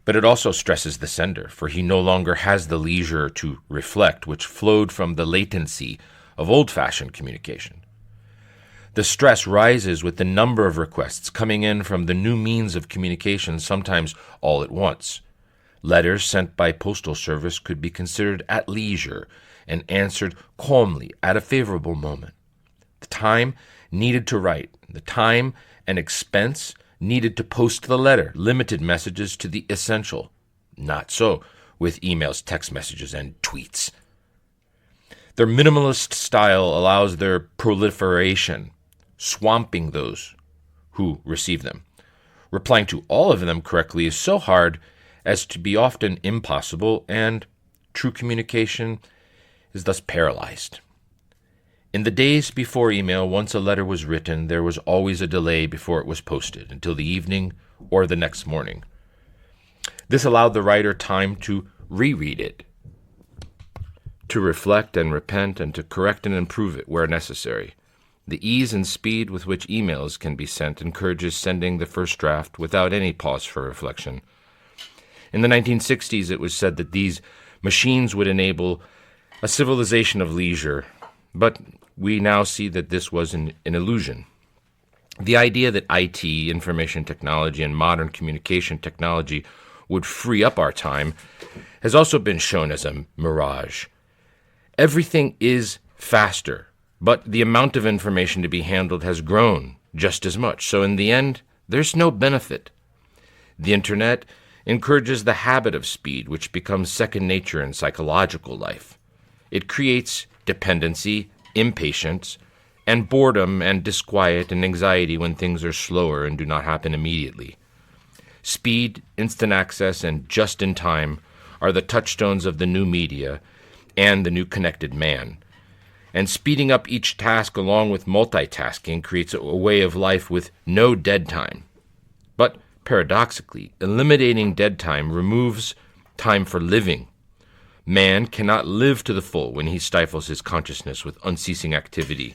A: But it also stresses the sender, for he no longer has the leisure to reflect, which flowed from the latency of old-fashioned communication. The stress rises with the number of requests coming in from the new means of communication, sometimes all at once. Letters sent by postal service could be considered at leisure and answered calmly at a favorable moment. The time needed to write, the time and expense needed to post the letter, limited messages to the essential. Not so with emails, text messages, and tweets. Their minimalist style allows their proliferation, swamping those who receive them. Replying to all of them correctly is so hard as to be often impossible, and true communication is thus paralyzed. In the days before email, once a letter was written, there was always a delay before it was posted, until the evening or the next morning. This allowed the writer time to reread it, to reflect and repent, and to correct and improve it where necessary. The ease and speed with which emails can be sent encourages sending the first draft without any pause for reflection. In the 1960s, it was said that these machines would enable a civilization of leisure, but we now see that this was an illusion. The idea that IT, information technology, and modern communication technology would free up our time has also been shown as a mirage. Everything is faster, but the amount of information to be handled has grown just as much. So in the end, there's no benefit. The internet encourages the habit of speed, which becomes second nature in psychological life. It creates dependency, impatience, and boredom and disquiet and anxiety when things are slower and do not happen immediately. Speed, instant access, and just in time are the touchstones of the new media and the new connected man. And speeding up each task along with multitasking creates a way of life with no dead time. But paradoxically, eliminating dead time removes time for living. Man cannot live to the full when he stifles his consciousness with unceasing activity.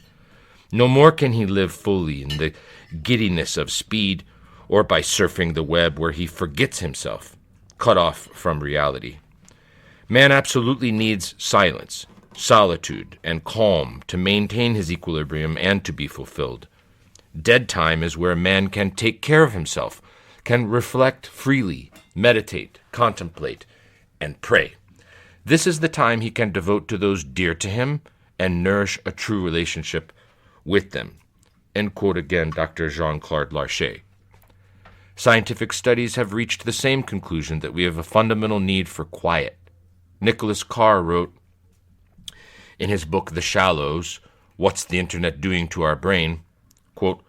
A: No more can he live fully in the giddiness of speed or by surfing the web where he forgets himself, cut off from reality. Man absolutely needs silence, solitude, and calm to maintain his equilibrium and to be fulfilled. Dead time is where man can take care of himself, can reflect freely, meditate, contemplate, and pray. This is the time he can devote to those dear to him and nourish a true relationship with them. End quote again, Dr. Jean-Claude Larcher. Scientific studies have reached the same conclusion that we have a fundamental need for quiet. Nicholas Carr wrote in his book, The Shallows, What's the Internet Doing to Our Brain? Quote,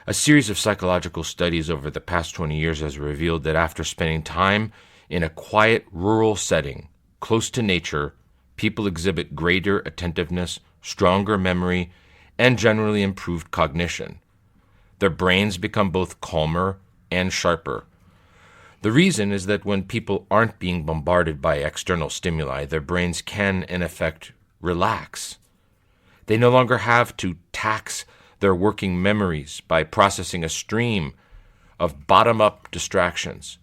A: a series of psychological studies over the past 20 years has revealed that after spending time in a quiet rural setting, close to nature, people exhibit greater attentiveness, stronger memory, and generally improved cognition. Their brains become both calmer and sharper. The reason is that when people aren't being bombarded by external stimuli, their brains can, in effect, relax. They no longer have to tax their working memories by processing a stream of bottom-up distractions.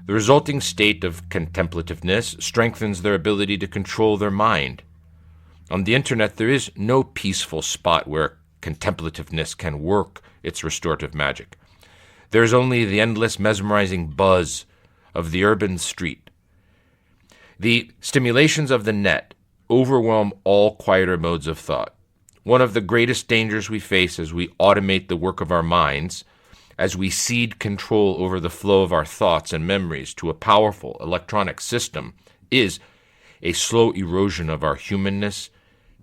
A: The resulting state of contemplativeness strengthens their ability to control their mind. On the internet, there is no peaceful spot where contemplativeness can work its restorative magic. There is only the endless mesmerizing buzz of the urban street. The stimulations of the net overwhelm all quieter modes of thought. One of the greatest dangers we face as we automate the work of our minds, as we cede control over the flow of our thoughts and memories to a powerful electronic system, is a slow erosion of our humanness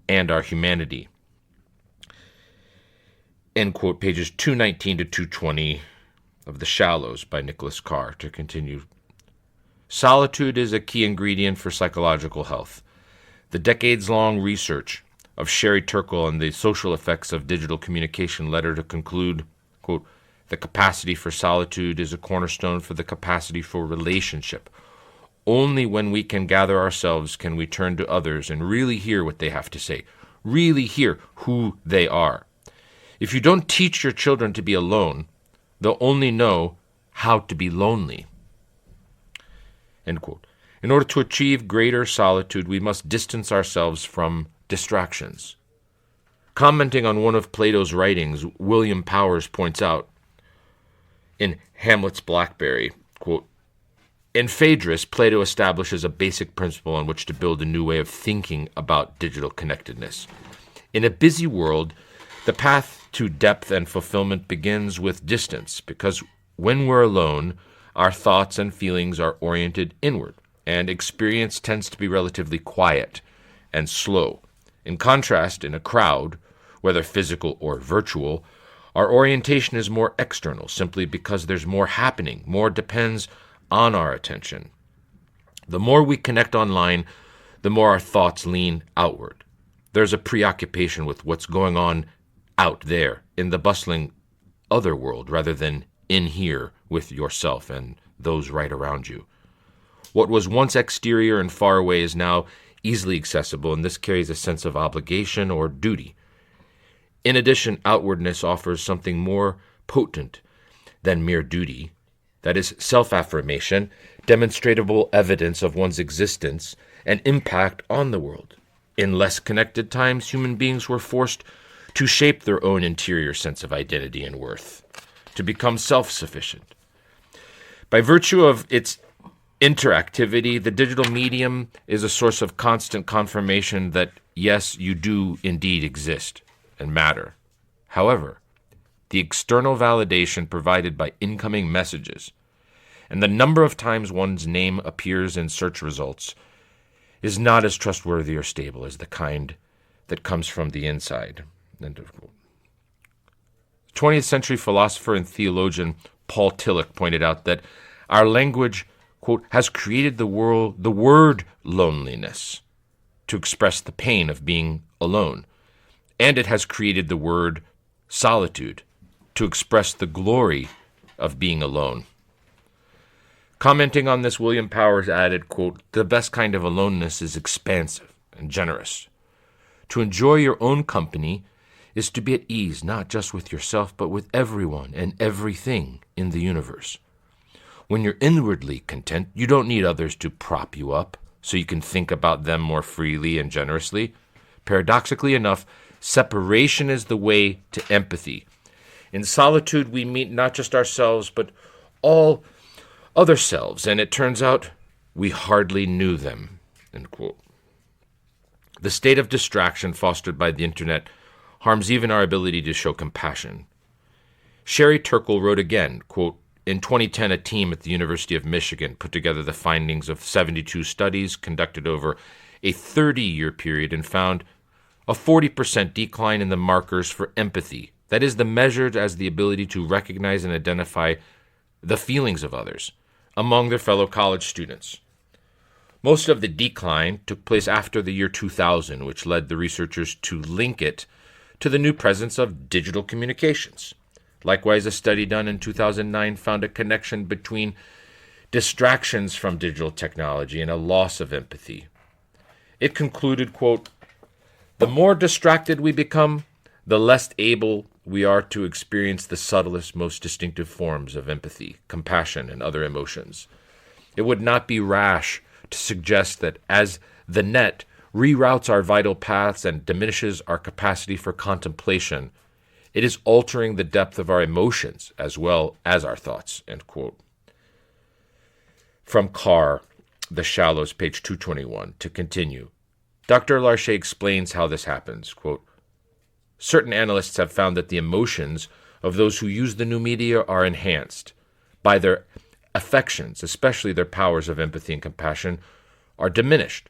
A: and our humanity. End quote, pages 219 to 220 of The Shallows by Nicholas Carr. To continue, solitude is a key ingredient for psychological health. The decades-long research of Sherry Turkle on the social effects of digital communication led her to conclude, quote, the capacity for solitude is a cornerstone for the capacity for relationship. Only when we can gather ourselves can we turn to others and really hear what they have to say, really hear who they are. If you don't teach your children to be alone, they'll only know how to be lonely. End quote. In order to achieve greater solitude, we must distance ourselves from distractions. Commenting on one of Plato's writings, William Powers points out in Hamlet's Blackberry, quote, in Phaedrus, Plato establishes a basic principle on which to build a new way of thinking about digital connectedness. In a busy world, the path to depth and fulfillment begins with distance, because when we're alone, our thoughts and feelings are oriented inward, and experience tends to be relatively quiet and slow. In contrast, in a crowd, whether physical or virtual, our orientation is more external, simply because there's more happening, more depends on our attention. The more we connect online, the more our thoughts lean outward. There's a preoccupation with what's going on out there in the bustling other world rather than in here with yourself and those right around you. What was once exterior and far away is now easily accessible, and this carries a sense of obligation or duty. In addition, outwardness offers something more potent than mere duty. That is self-affirmation, demonstrable evidence of one's existence and impact on the world. In less connected times, human beings were forced to shape their own interior sense of identity and worth, to become self-sufficient. By virtue of its interactivity, the digital medium is a source of constant confirmation that, yes, you do indeed exist and matter. However, the external validation provided by incoming messages and the number of times one's name appears in search results is not as trustworthy or stable as the kind that comes from the inside. End of quote. 20th century philosopher and theologian Paul Tillich pointed out that our language, quote, has created the word loneliness to express the pain of being alone, and it has created the word solitude to express the glory of being alone. Commenting on this, William Powers added, quote, the best kind of aloneness is expansive and generous. To enjoy your own company is to be at ease not just with yourself, but with everyone and everything in the universe. When you're inwardly content, you don't need others to prop you up so you can think about them more freely and generously. Paradoxically enough, separation is the way to empathy. In solitude, we meet not just ourselves, but all other selves, and it turns out we hardly knew them. End quote. The state of distraction fostered by the internet harms even our ability to show compassion. Sherry Turkle wrote again, quote, in 2010, a team at the University of Michigan put together the findings of 72 studies conducted over a 30-year period and found a 40% decline in the markers for empathy. That is, the measured as the ability to recognize and identify the feelings of others among their fellow college students. Most of the decline took place after the year 2000, which led the researchers to link it to the new presence of digital communications. Likewise, a study done in 2009 found a connection between distractions from digital technology and a loss of empathy. It concluded, quote, the more distracted we become, the less able we are to experience the subtlest, most distinctive forms of empathy, compassion, and other emotions. It would not be rash to suggest that as the net reroutes our vital paths and diminishes our capacity for contemplation, it is altering the depth of our emotions as well as our thoughts, end quote. From Carr, The Shallows, page 221, to continue. Dr. Larche explains how this happens, quote, certain analysts have found that the emotions of those who use the new media are enhanced by their affections, especially their powers of empathy and compassion, are diminished.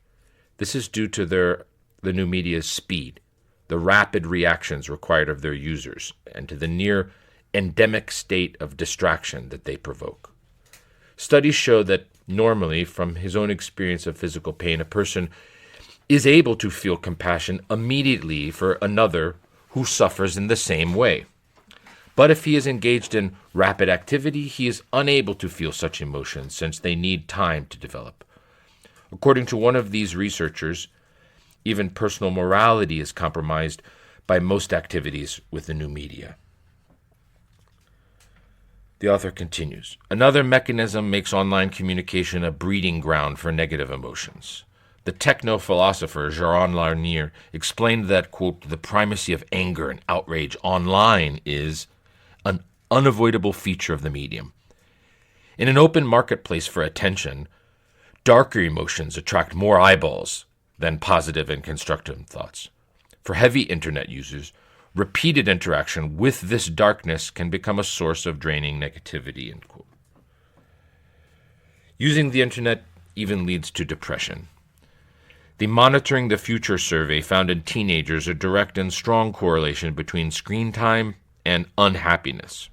A: This is due to the new media's speed, the rapid reactions required of their users, and to the near endemic state of distraction that they provoke. Studies show that normally, from his own experience of physical pain, a person is able to feel compassion immediately for another who suffers in the same way. But if he is engaged in rapid activity, he is unable to feel such emotions since they need time to develop. According to one of these researchers, even personal morality is compromised by most activities with the new media. The author continues, another mechanism makes online communication a breeding ground for negative emotions. The techno-philosopher Jaron Lanier explained that, quote, the primacy of anger and outrage online is an unavoidable feature of the medium. In an open marketplace for attention, darker emotions attract more eyeballs than positive and constructive thoughts. For heavy internet users, repeated interaction with this darkness can become a source of draining negativity, end quote. Using the internet even leads to depression. The Monitoring the Future survey found in teenagers a direct and strong correlation between screen time and unhappiness.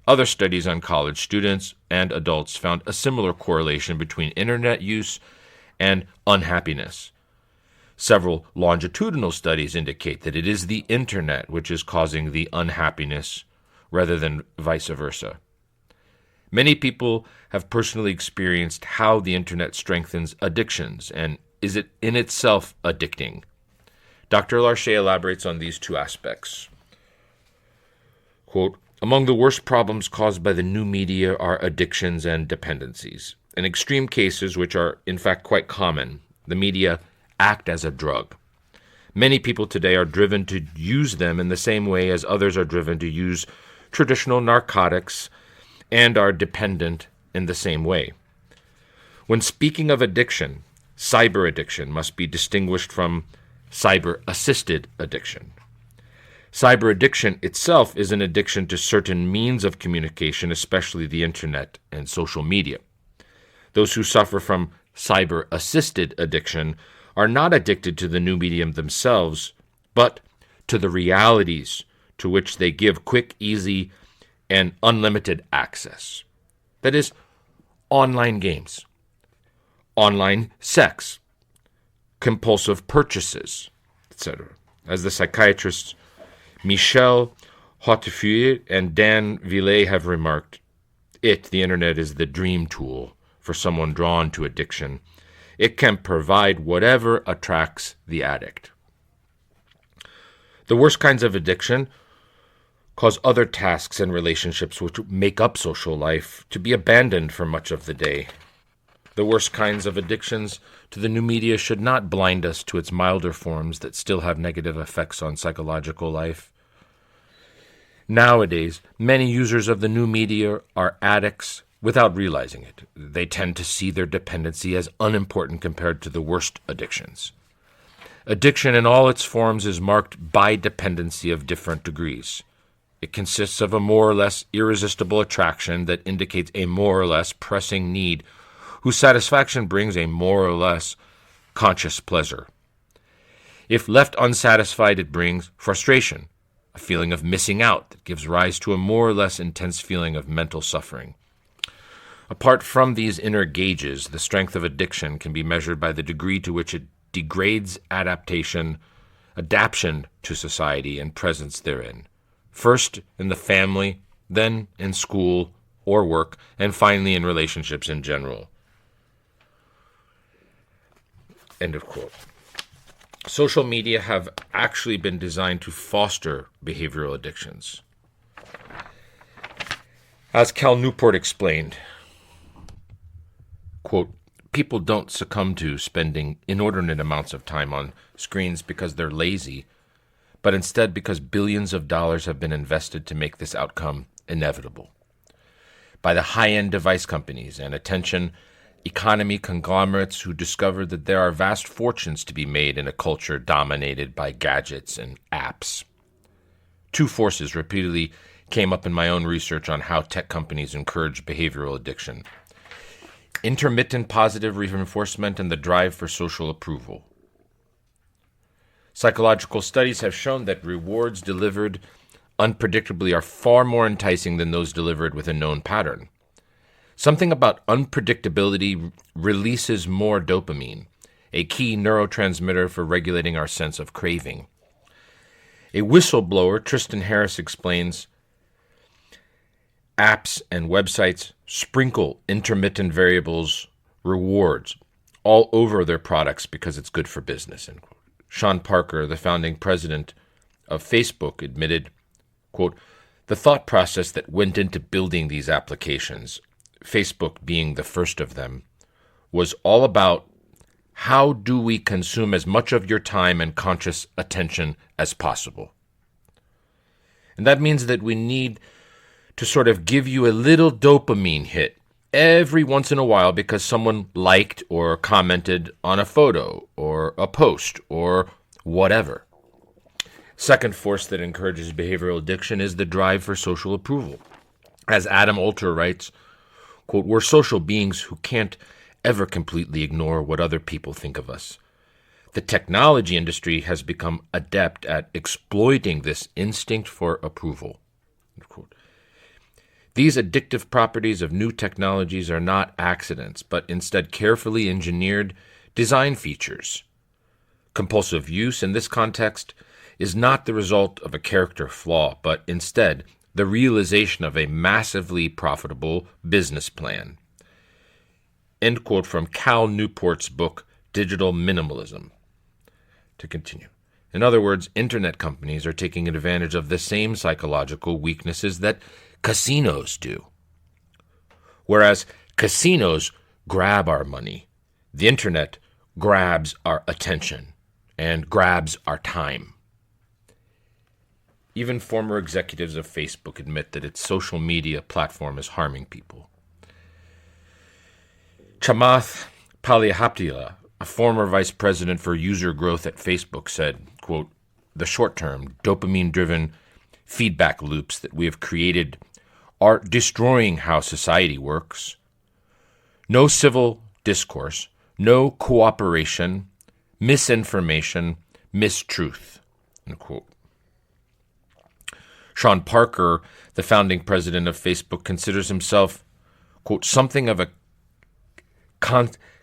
A: Other studies on college students and adults found a similar correlation between internet use and unhappiness. Several longitudinal studies indicate that it is the internet which is causing the unhappiness rather than vice versa. Many people have personally experienced how the internet strengthens addictions and is it in itself addicting? Dr. Larche elaborates on these two aspects. Quote, among the worst problems caused by the new media are addictions and dependencies. In extreme cases, which are in fact quite common, the media act as a drug. Many people today are driven to use them in the same way as others are driven to use traditional narcotics and are dependent in the same way. When speaking of addiction, cyber addiction must be distinguished from cyber-assisted addiction. Cyber addiction itself is an addiction to certain means of communication, especially the internet and social media. Those who suffer from cyber-assisted addiction are not addicted to the new medium themselves, but to the realities to which they give quick, easy, and unlimited access. That is, online games, online sex, compulsive purchases, etc. As the psychiatrists Michel Hautefeuille and Dan Villay have remarked, the internet, is the dream tool for someone drawn to addiction. It can provide whatever attracts the addict. The worst kinds of addiction cause other tasks and relationships which make up social life to be abandoned for much of the day. The worst kinds of addictions to the new media should not blind us to its milder forms that still have negative effects on psychological life. Nowadays, many users of the new media are addicts without realizing it. They tend to see their dependency as unimportant compared to the worst addictions. Addiction in all its forms is marked by dependency of different degrees. It consists of a more or less irresistible attraction that indicates a more or less pressing need, whose satisfaction brings a more or less conscious pleasure. If left unsatisfied, it brings frustration, a feeling of missing out that gives rise to a more or less intense feeling of mental suffering. Apart from these inner gauges, the strength of addiction can be measured by the degree to which it degrades adaptation to society and presence therein, first in the family, then in school or work, and finally in relationships in general. End of quote. Social media have actually been designed to foster behavioral addictions. As Cal Newport explained, quote, people don't succumb to spending inordinate amounts of time on screens because they're lazy, but instead because billions of dollars have been invested to make this outcome inevitable. By the high-end device companies and attention economy conglomerates who discovered that there are vast fortunes to be made in a culture dominated by gadgets and apps. Two forces repeatedly came up in my own research on how tech companies encourage behavioral addiction: intermittent positive reinforcement and the drive for social approval. Psychological studies have shown that rewards delivered unpredictably are far more enticing than those delivered with a known pattern. Something about unpredictability releases more dopamine, a key neurotransmitter for regulating our sense of craving. A whistleblower, Tristan Harris, explains, apps and websites sprinkle intermittent variables rewards all over their products because it's good for business. End quote. Sean Parker, the founding president of Facebook, admitted, quote, the thought process that went into building these applications, Facebook being the first of them, was all about how do we consume as much of your time and conscious attention as possible. And that means that we need to sort of give you a little dopamine hit every once in a while because someone liked or commented on a photo or a post or whatever. Second force that encourages behavioral addiction is the drive for social approval. As Adam Alter writes, quote, we're social beings who can't ever completely ignore what other people think of us. The technology industry has become adept at exploiting this instinct for approval. End quote. These addictive properties of new technologies are not accidents, but instead carefully engineered design features. Compulsive use in this context is not the result of a character flaw, but instead the realization of a massively profitable business plan. End quote from Cal Newport's book, Digital Minimalism. To continue. In other words, internet companies are taking advantage of the same psychological weaknesses that casinos do. Whereas casinos grab our money, the internet grabs our attention and grabs our time. Even former executives of Facebook admit that its social media platform is harming people. Chamath Palihapitiya, a former vice president for user growth at Facebook, said, quote, the short-term, dopamine-driven feedback loops that we have created are destroying how society works. No civil discourse, no cooperation, misinformation, mistruth, end quote. Sean Parker, the founding president of Facebook, considers himself, quote, something of a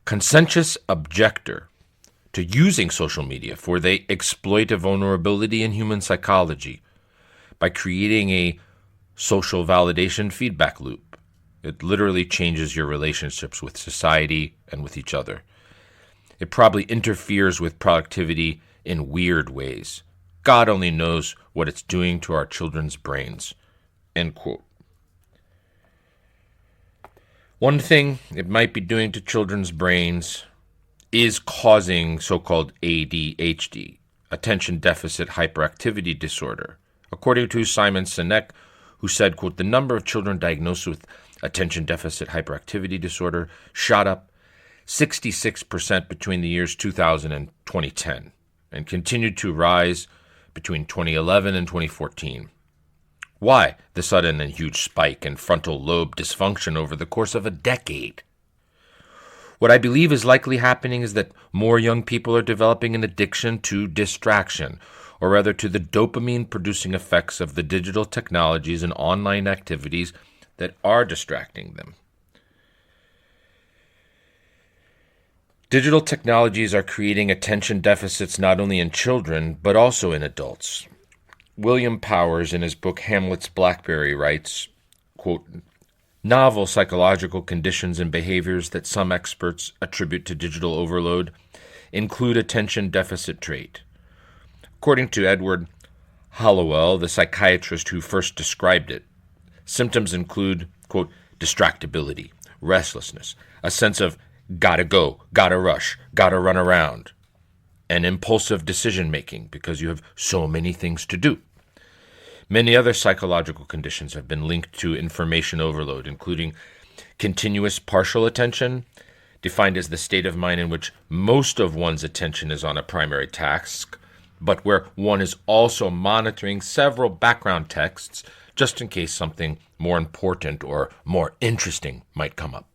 A: conscientious objector to using social media, for they exploit a vulnerability in human psychology by creating a social validation feedback loop. It literally changes your relationships with society and with each other. It probably interferes with productivity in weird ways. God only knows what it's doing to our children's brains. End quote. One thing it might be doing to children's brains is causing so-called ADHD, attention deficit hyperactivity disorder. According to Simon Sinek, who said, quote, the number of children diagnosed with attention deficit hyperactivity disorder shot up 66% between the years 2000 and 2010 and continued to rise between 2011 and 2014. Why the sudden and huge spike in frontal lobe dysfunction over the course of a decade? What I believe is likely happening is that more young people are developing an addiction to distraction, or rather to the dopamine-producing effects of the digital technologies and online activities that are distracting them. Digital technologies are creating attention deficits not only in children, but also in adults. William Powers, in his book Hamlet's Blackberry, writes, quote, "Novel psychological conditions and behaviors that some experts attribute to digital overload include attention deficit trait. According to Edward Hallowell, the psychiatrist who first described it, symptoms include, quote, distractibility, restlessness, a sense of gotta go, gotta rush, gotta run around, and impulsive decision-making because you have so many things to do. Many other psychological conditions have been linked to information overload, including continuous partial attention, defined as the state of mind in which most of one's attention is on a primary task, but where one is also monitoring several background texts just in case something more important or more interesting might come up.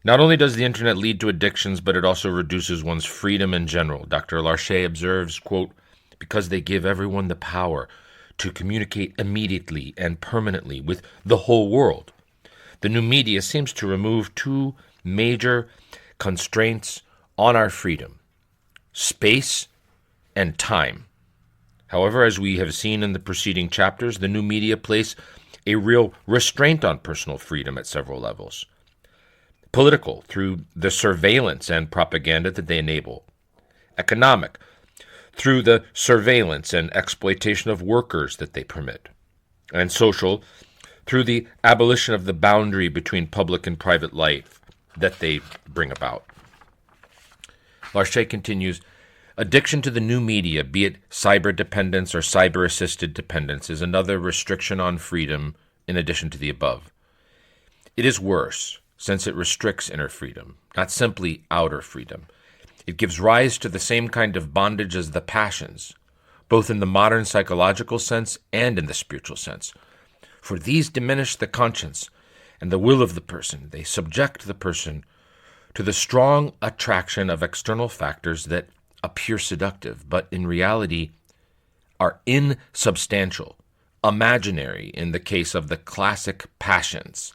A: Not only does the internet lead to addictions, but it also reduces one's freedom in general. Dr. Larcher observes, quote, because they give everyone the power to communicate immediately and permanently with the whole world. The new media seems to remove two major constraints on our freedom: space and time. However, as we have seen in the preceding chapters, the new media place a real restraint on personal freedom at several levels. Political, through the surveillance and propaganda that they enable. Economic, through the surveillance and exploitation of workers that they permit. And social, through the abolition of the boundary between public and private life that they bring about. Larcher continues, addiction to the new media, be it cyber dependence or cyber-assisted dependence, is another restriction on freedom in addition to the above. It is worse, since it restricts inner freedom, not simply outer freedom. It gives rise to the same kind of bondage as the passions, both in the modern psychological sense and in the spiritual sense. For these diminish the conscience and the will of the person. They subject the person to the strong attraction of external factors that appear seductive, but in reality are insubstantial, imaginary in the case of the classic passions,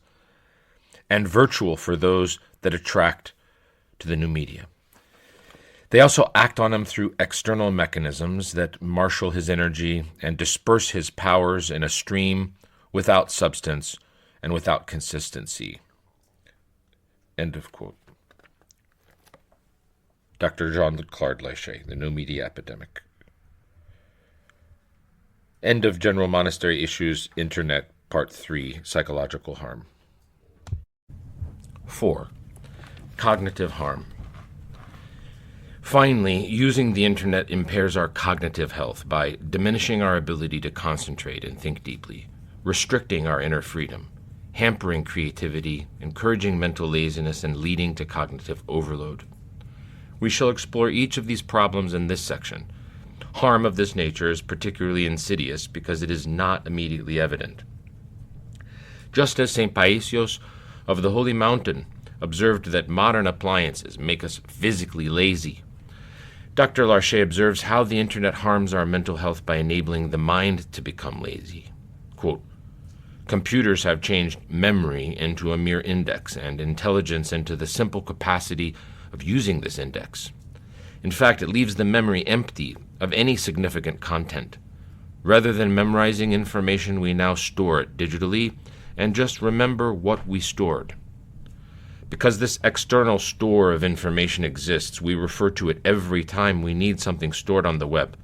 A: and virtual for those that attract to the new media. They also act on him through external mechanisms that marshal his energy and disperse his powers in a stream without substance and without consistency. End of quote. Dr. Jean-Claude Larcher, The New Media Epidemic. End of General Monastery Issues, Internet, Part 3, Psychological Harm. 4. Cognitive harm. Finally, using the internet impairs our cognitive health by diminishing our ability to concentrate and think deeply, restricting our inner freedom, hampering creativity, encouraging mental laziness, and leading to cognitive overload. We shall explore each of these problems in this section. Harm of this nature is particularly insidious because it is not immediately evident. Just as St. Paisios of the Holy Mountain observed that modern appliances make us physically lazy, Dr. Larcher observes how the internet harms our mental health by enabling the mind to become lazy. Quote, computers have changed memory into a mere index and intelligence into the simple capacity of using this index. In fact, it leaves the memory empty of any significant content. Rather than memorizing information, we now store it digitally and just remember what we stored. Because this external store of information exists, we refer to it every time we need something stored on the web.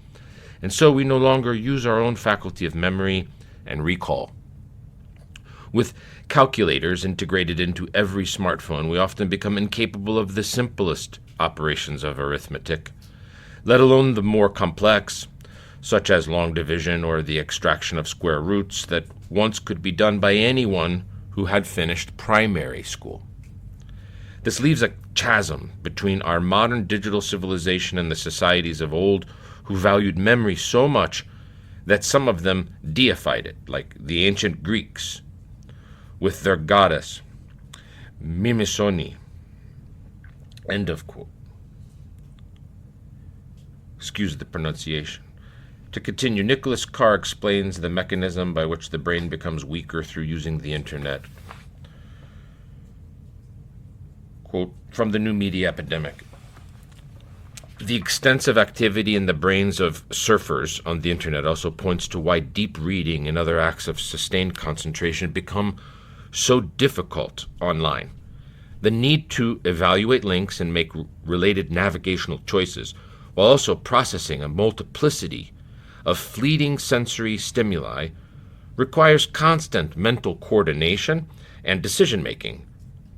A: And so we no longer use our own faculty of memory and recall. With calculators integrated into every smartphone, we often become incapable of the simplest operations of arithmetic, let alone the more complex, such as long division or the extraction of square roots that once could be done by anyone who had finished primary school. This leaves a chasm between our modern digital civilization and the societies of old who valued memory so much that some of them deified it, like the ancient Greeks, with their goddess, Mimesoni. End of quote. Excuse the pronunciation. To continue, Nicholas Carr explains the mechanism by which the brain becomes weaker through using the internet. Quote, from the new media epidemic. The extensive activity in the brains of surfers on the internet also points to why deep reading and other acts of sustained concentration become so difficult online. The need to evaluate links and make related navigational choices while also processing a multiplicity of fleeting sensory stimuli requires constant mental coordination and decision-making,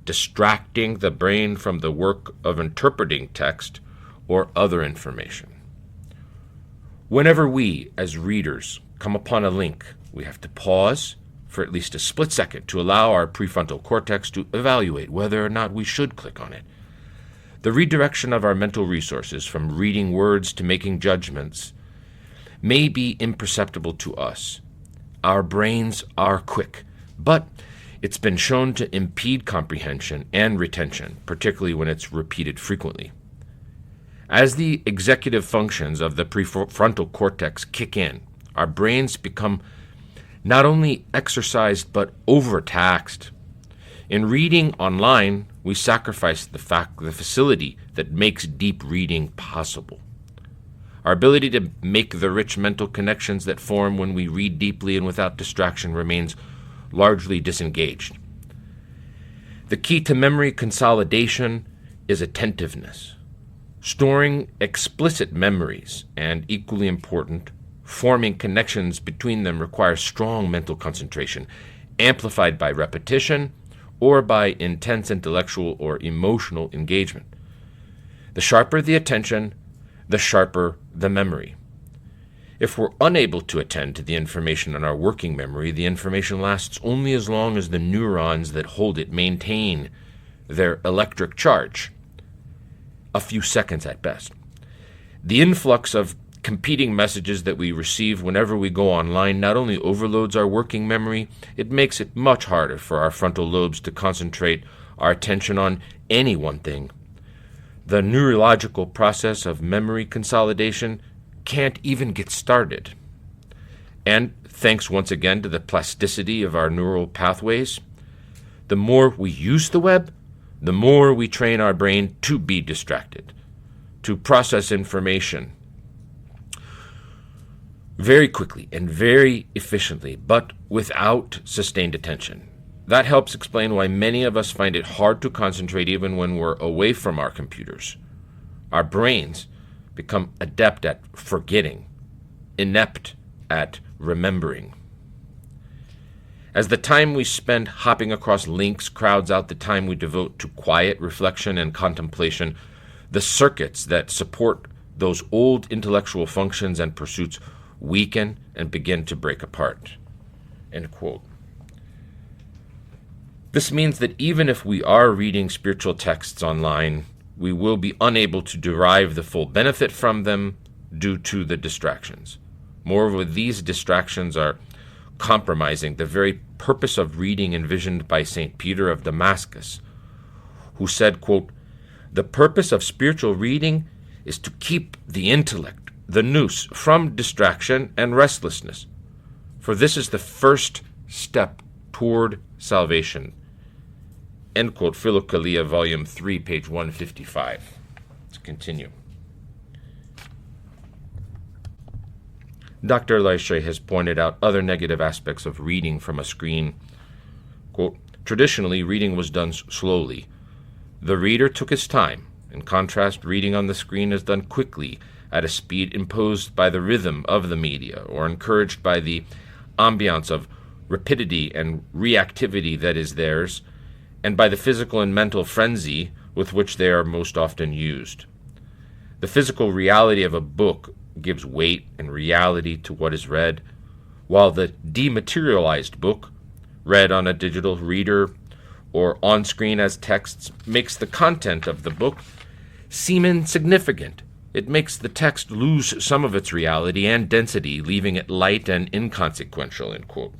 A: distracting the brain from the work of interpreting text or other information. Whenever we, as readers, come upon a link, we have to pause for at least a split second to allow our prefrontal cortex to evaluate whether or not we should click on it. The redirection of our mental resources from reading words to making judgments may be imperceptible to us. Our brains are quick, but it's been shown to impede comprehension and retention, particularly when it's repeated frequently. As the executive functions of the prefrontal cortex kick in, our brains become not only exercised but overtaxed. In reading online, we sacrifice the facility that makes deep reading possible. Our ability to make the rich mental connections that form when we read deeply and without distraction remains largely disengaged. The key to memory consolidation is attentiveness. Storing explicit memories, and equally important, forming connections between them requires strong mental concentration, amplified by repetition or by intense intellectual or emotional engagement. The sharper the attention, the sharper the memory. If we're unable to attend to the information in our working memory, the information lasts only as long as the neurons that hold it maintain their electric charge, a few seconds at best. The influx of competing messages that we receive whenever we go online not only overloads our working memory, it makes it much harder for our frontal lobes to concentrate our attention on any one thing. The neurological process of memory consolidation can't even get started. And thanks once again to the plasticity of our neural pathways, the more we use the web, the more we train our brain to be distracted, to process information very quickly and very efficiently, but without sustained attention. That helps explain why many of us find it hard to concentrate even when we're away from our computers. Our brains become adept at forgetting, inept at remembering. As the time we spend hopping across links crowds out the time we devote to quiet reflection and contemplation, the circuits that support those old intellectual functions and pursuits weaken and begin to break apart. End quote. This means that even if we are reading spiritual texts online, we will be unable to derive the full benefit from them due to the distractions. Moreover, these distractions are compromising the very purpose of reading envisioned by St. Peter of Damascus, who said, quote, "The purpose of spiritual reading is to keep the intellect, the nous, from distraction and restlessness, for this is the first step toward salvation." End quote, Philokalia, Volume 3, page 155. Let's continue. Dr. Leische has pointed out other negative aspects of reading from a screen. Quote, "Traditionally, reading was done slowly. The reader took his time. In contrast, reading on the screen is done quickly at a speed imposed by the rhythm of the media or encouraged by the ambiance of rapidity and reactivity that is theirs, and by the physical and mental frenzy with which they are most often used. The physical reality of a book gives weight and reality to what is read, while the dematerialized book, read on a digital reader or on screen as texts, makes the content of the book seem insignificant it makes the text lose some of its reality and density, leaving it light and inconsequential, end quote.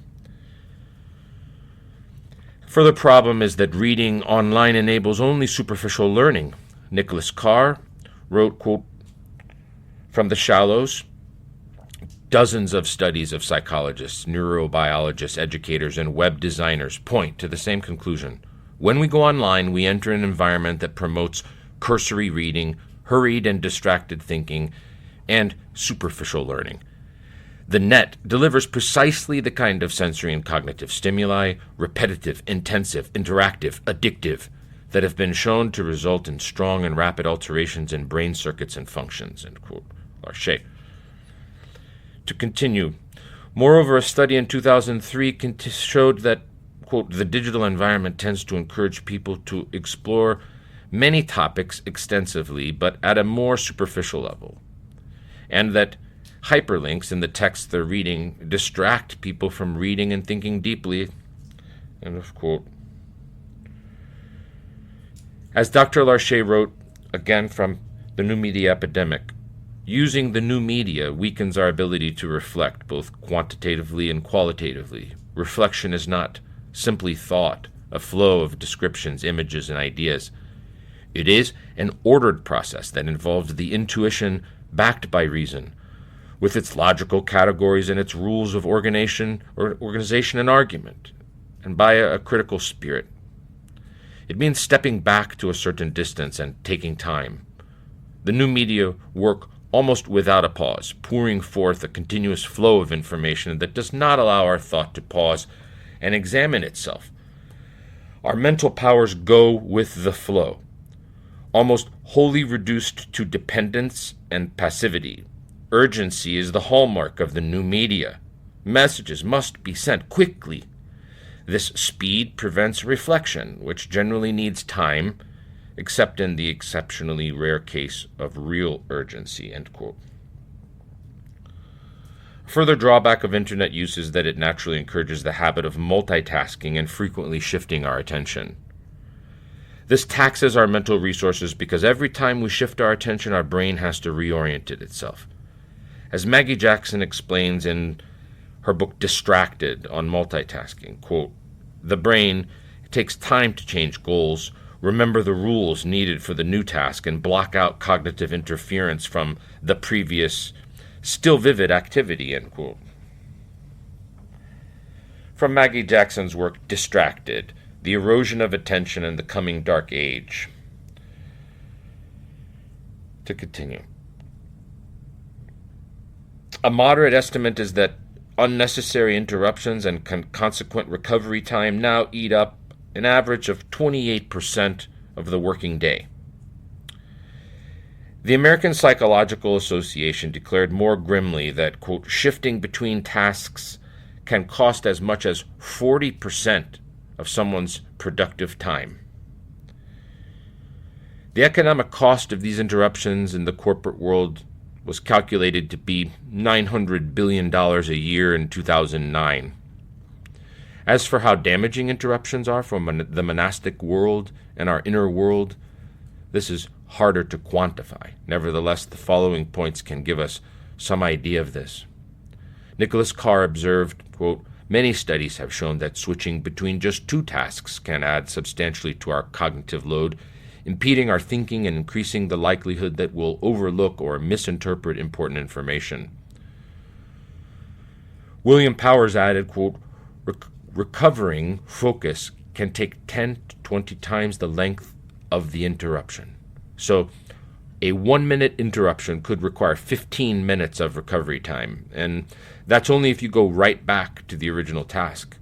A: Further problem is that reading online enables only superficial learning. Nicholas Carr wrote, quote, "From the shallows, dozens of studies of psychologists, neurobiologists, educators, and web designers point to the same conclusion. When we go online, we enter an environment that promotes cursory reading, hurried and distracted thinking, and superficial learning. The net delivers precisely the kind of sensory and cognitive stimuli, repetitive, intensive, interactive, addictive, that have been shown to result in strong and rapid alterations in brain circuits and functions," end quote. Larcher. To continue, moreover, a study in 2003 showed that, quote, "the digital environment tends to encourage people to explore many topics extensively, but at a more superficial level, and that hyperlinks in the text they're reading distract people from reading and thinking deeply," end of quote. As Dr. Larcher wrote, again from The New Media Epidemic, "Using the new media weakens our ability to reflect, both quantitatively and qualitatively. Reflection is not simply thought, a flow of descriptions, images, and ideas. It is an ordered process that involves the intuition backed by reason, with its logical categories and its rules of organization and argument, and by a critical spirit. It means stepping back to a certain distance and taking time. The new media work almost without a pause, pouring forth a continuous flow of information that does not allow our thought to pause and examine itself. Our mental powers go with the flow, almost wholly reduced to dependence and passivity. Urgency is the hallmark of the new media. Messages must be sent quickly. This speed prevents reflection, which generally needs time, except in the exceptionally rare case of real urgency," end quote. A further drawback of Internet use is that it naturally encourages the habit of multitasking and frequently shifting our attention. This taxes our mental resources because every time we shift our attention, our brain has to reorient it itself. As Maggie Jackson explains in her book Distracted on multitasking, quote, "The brain takes time to change goals, remember the rules needed for the new task, and block out cognitive interference from the previous, still vivid activity," end quote. From Maggie Jackson's work Distracted, The Erosion of Attention in the Coming Dark Age. To continue. A moderate estimate is that unnecessary interruptions and consequent recovery time now eat up an average of 28% of the working day. The American Psychological Association declared more grimly that, quote, "shifting between tasks can cost as much as 40% of someone's productive time." The economic cost of these interruptions in the corporate world was calculated to be $900 billion a year in 2009. As for how damaging interruptions are for the monastic world and our inner world, this is harder to quantify. Nevertheless, the following points can give us some idea of this. Nicholas Carr observed, quote, "Many studies have shown that switching between just two tasks can add substantially to our cognitive load, impeding our thinking and increasing the likelihood that we'll overlook or misinterpret important information." William Powers added, quote, "Recovering focus can take 10 to 20 times the length of the interruption. So a 1-minute interruption could require 15 minutes of recovery time, and that's only if you go right back to the original task.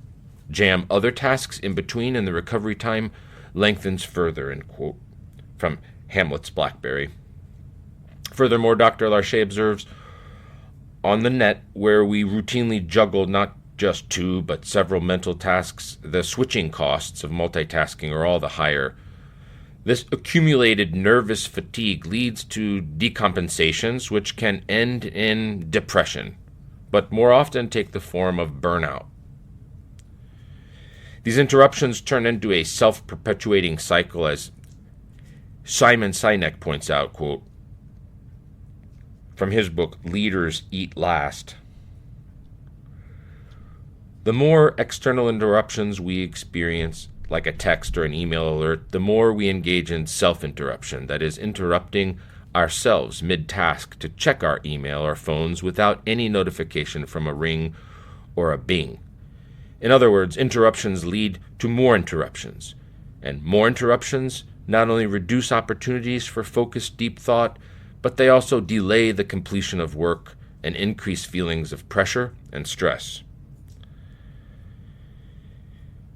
A: Jam other tasks in between and the recovery time lengthens further," end quote, from Hamlet's Blackberry. Furthermore, Dr. Larcher observes, on the net, where we routinely juggle not just two but several mental tasks, the switching costs of multitasking are all the higher. This accumulated nervous fatigue leads to decompensations, which can end in depression, but more often take the form of burnout. These interruptions turn into a self-perpetuating cycle, as Simon Sinek points out, quote, from his book, Leaders Eat Last. The more external interruptions we experience, like a text or an email alert, the more we engage in self-interruption, that is, interrupting ourselves mid-task to check our email or phones without any notification from a ring or a bing. In other words, interruptions lead to more interruptions, and more interruptions not only reduce opportunities for focused, deep thought, but they also delay the completion of work and increase feelings of pressure and stress.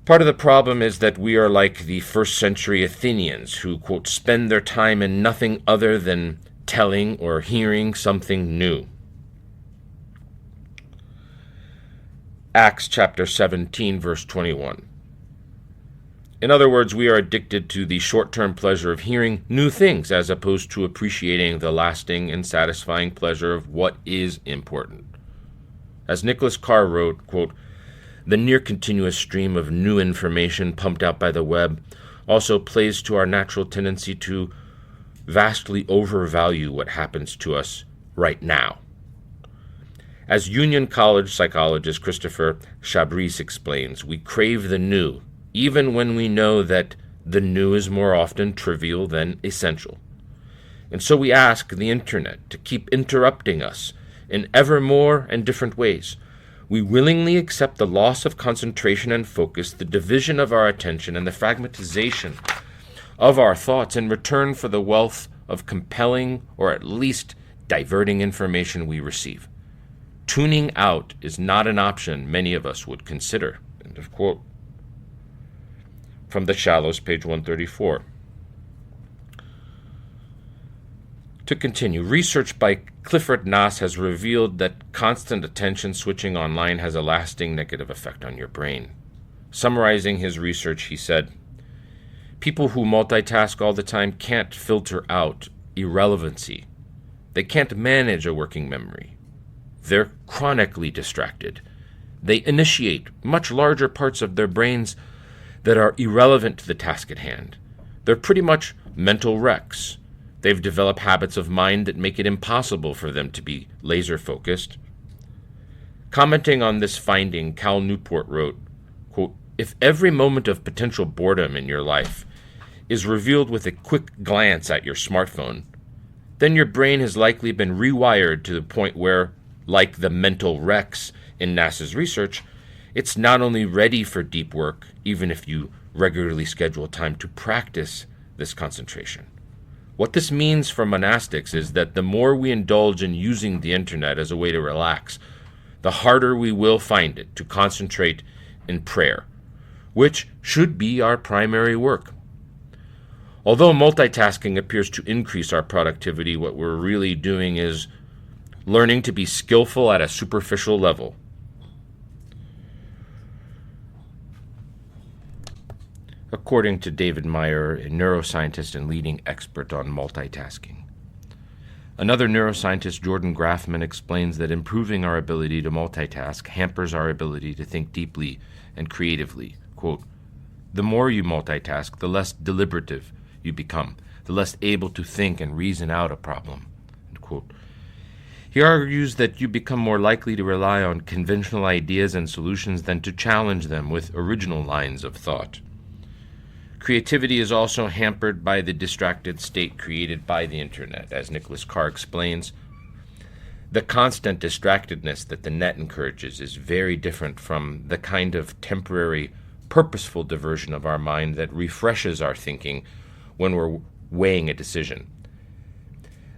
A: Part of the problem is that we are like the first century Athenians who, quote, spend their time in nothing other than telling or hearing something new. Acts chapter 17, verse 21. In other words, we are addicted to the short-term pleasure of hearing new things as opposed to appreciating the lasting and satisfying pleasure of what is important. As Nicholas Carr wrote, quote, the near-continuous stream of new information pumped out by the web also plays to our natural tendency to vastly overvalue what happens to us right now. As Union College psychologist Christopher Chabris explains, we crave the new, even when we know that the new is more often trivial than essential. And so we ask the Internet to keep interrupting us in ever more and different ways. We willingly accept the loss of concentration and focus, the division of our attention, and the fragmentization of our thoughts in return for the wealth of compelling or at least diverting information we receive. Tuning out is not an option many of us would consider. End of quote. From The Shallows, page 134. To continue, research by Clifford Nass has revealed that constant attention switching online has a lasting negative effect on your brain. Summarizing his research, he said, people who multitask all the time can't filter out irrelevancy. They can't manage a working memory. They're chronically distracted. They initiate much larger parts of their brains that are irrelevant to the task at hand. They're pretty much mental wrecks. They've developed habits of mind that make it impossible for them to be laser-focused. Commenting on this finding, Cal Newport wrote, quote, if every moment of potential boredom in your life is revealed with a quick glance at your smartphone, then your brain has likely been rewired to the point where, like the mental wrecks in NASA's research, it's not only ready for deep work, even if you regularly schedule time to practice this concentration. What this means for monastics is that the more we indulge in using the internet as a way to relax, the harder we will find it to concentrate in prayer, which should be our primary work. Although multitasking appears to increase our productivity, what we're really doing is learning to be skillful at a superficial level. According to David Meyer, a neuroscientist and leading expert on multitasking. Another neuroscientist, Jordan Grafman, explains that improving our ability to multitask hampers our ability to think deeply and creatively. Quote, the more you multitask, the less deliberative you become, the less able to think and reason out a problem. End quote. He argues that you become more likely to rely on conventional ideas and solutions than to challenge them with original lines of thought. Creativity is also hampered by the distracted state created by the internet, as Nicholas Carr explains. The constant distractedness that the net encourages is very different from the kind of temporary, purposeful diversion of our mind that refreshes our thinking when we're weighing a decision.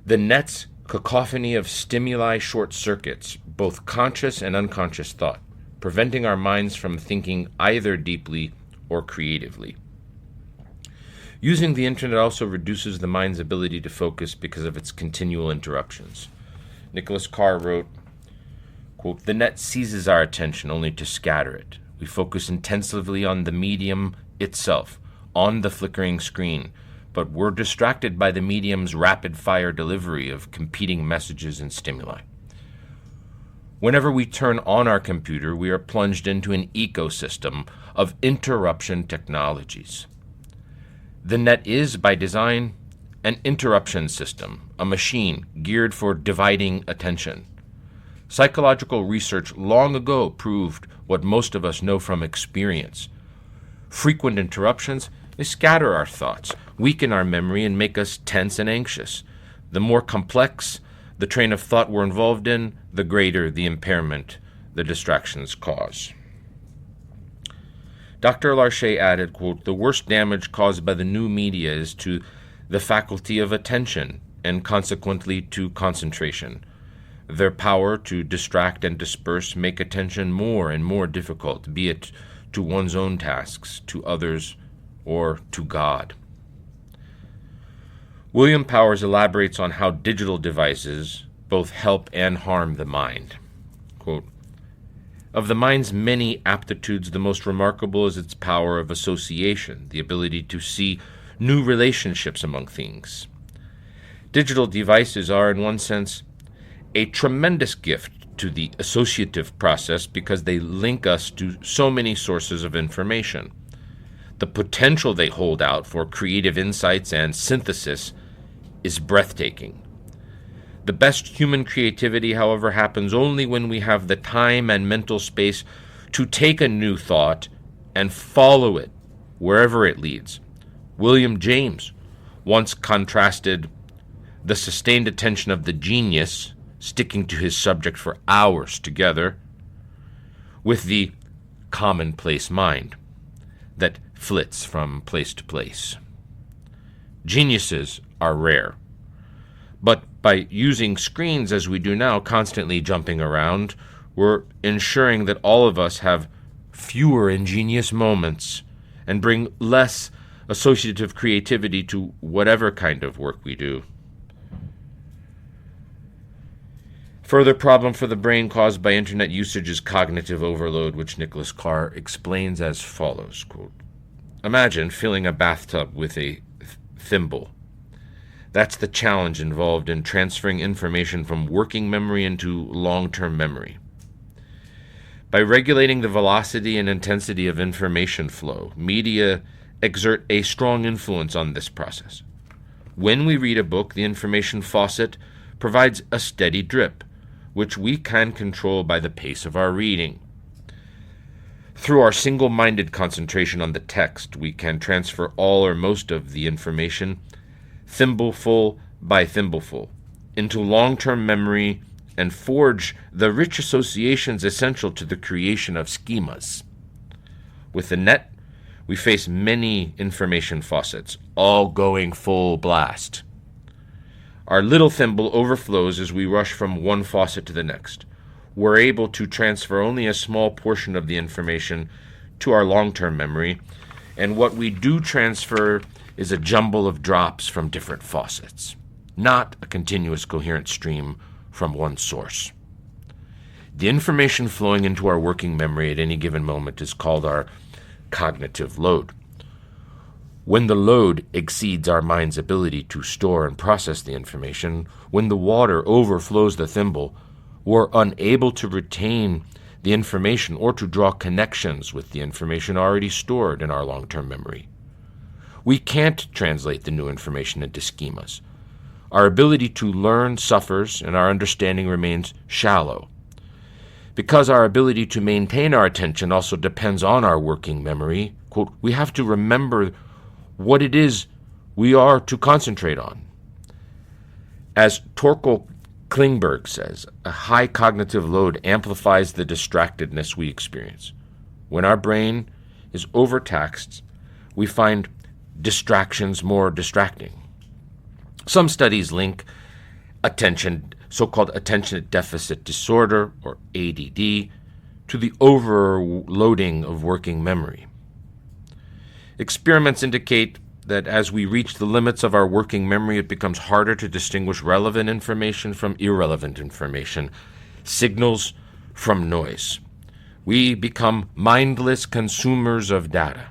A: The net's cacophony of stimuli short-circuits both conscious and unconscious thought, preventing our minds from thinking either deeply or creatively. Using the internet also reduces the mind's ability to focus because of its continual interruptions. Nicholas Carr wrote, quote, the net seizes our attention only to scatter it. We focus intensively on the medium itself, on the flickering screen, but we're distracted by the medium's rapid-fire delivery of competing messages and stimuli. Whenever we turn on our computer, we are plunged into an ecosystem of interruption technologies. The net is, by design, an interruption system, a machine geared for dividing attention. Psychological research long ago proved what most of us know from experience. Frequent interruptions scatter our thoughts, weaken our memory, and make us tense and anxious. The more complex the train of thought we're involved in, the greater the impairment the distractions cause. Dr. Larche added, quote, "The worst damage caused by the new media is to the faculty of attention and consequently to concentration. Their power to distract and disperse make attention more and more difficult, be it to one's own tasks, to others, or to God." William Powers elaborates on how digital devices both help and harm the mind. Quote, "Of the mind's many aptitudes, the most remarkable is its power of association, the ability to see new relationships among things. Digital devices are, in one sense, a tremendous gift to the associative process because they link us to so many sources of information. The potential they hold out for creative insights and synthesis is breathtaking. The best human creativity, however, happens only when we have the time and mental space to take a new thought and follow it wherever it leads. William James once contrasted the sustained attention of the genius, sticking to his subject for hours together, with the commonplace mind that flits from place to place. Geniuses are rare, but by using screens as we do now, constantly jumping around, we're ensuring that all of us have fewer ingenious moments and bring less associative creativity to whatever kind of work we do. Further problem for the brain caused by internet usage is cognitive overload, which Nicholas Carr explains as follows, quote, "Imagine filling a bathtub with a thimble. That's the challenge involved in transferring information from working memory into long-term memory. By regulating the velocity and intensity of information flow, media exert a strong influence on this process. When we read a book, the information faucet provides a steady drip, which we can control by the pace of our reading. Through our single-minded concentration on the text, we can transfer all or most of the information, thimbleful by thimbleful, into long-term memory and forge the rich associations essential to the creation of schemas. With the net, we face many information faucets, all going full blast. Our little thimble overflows as we rush from one faucet to the next. We're able to transfer only a small portion of the information to our long-term memory, and what we do transfer is a jumble of drops from different faucets, not a continuous coherent stream from one source. The information flowing into our working memory at any given moment is called our cognitive load. When the load exceeds our mind's ability to store and process the information, when the water overflows the thimble, we're unable to retain the information or to draw connections with the information already stored in our long-term memory. We can't translate the new information into schemas. Our ability to learn suffers and our understanding remains shallow. Because our ability to maintain our attention also depends on our working memory, quote, we have to remember what it is we are to concentrate on. As Torkel Klingberg says, a high cognitive load amplifies the distractedness we experience. When our brain is overtaxed, we find distractions more distracting. Some studies link so-called attention deficit disorder, or ADD, to the overloading of working memory. Experiments indicate that as we reach the limits of our working memory, it becomes harder to distinguish relevant information from irrelevant information, signals from noise. We become mindless consumers of data.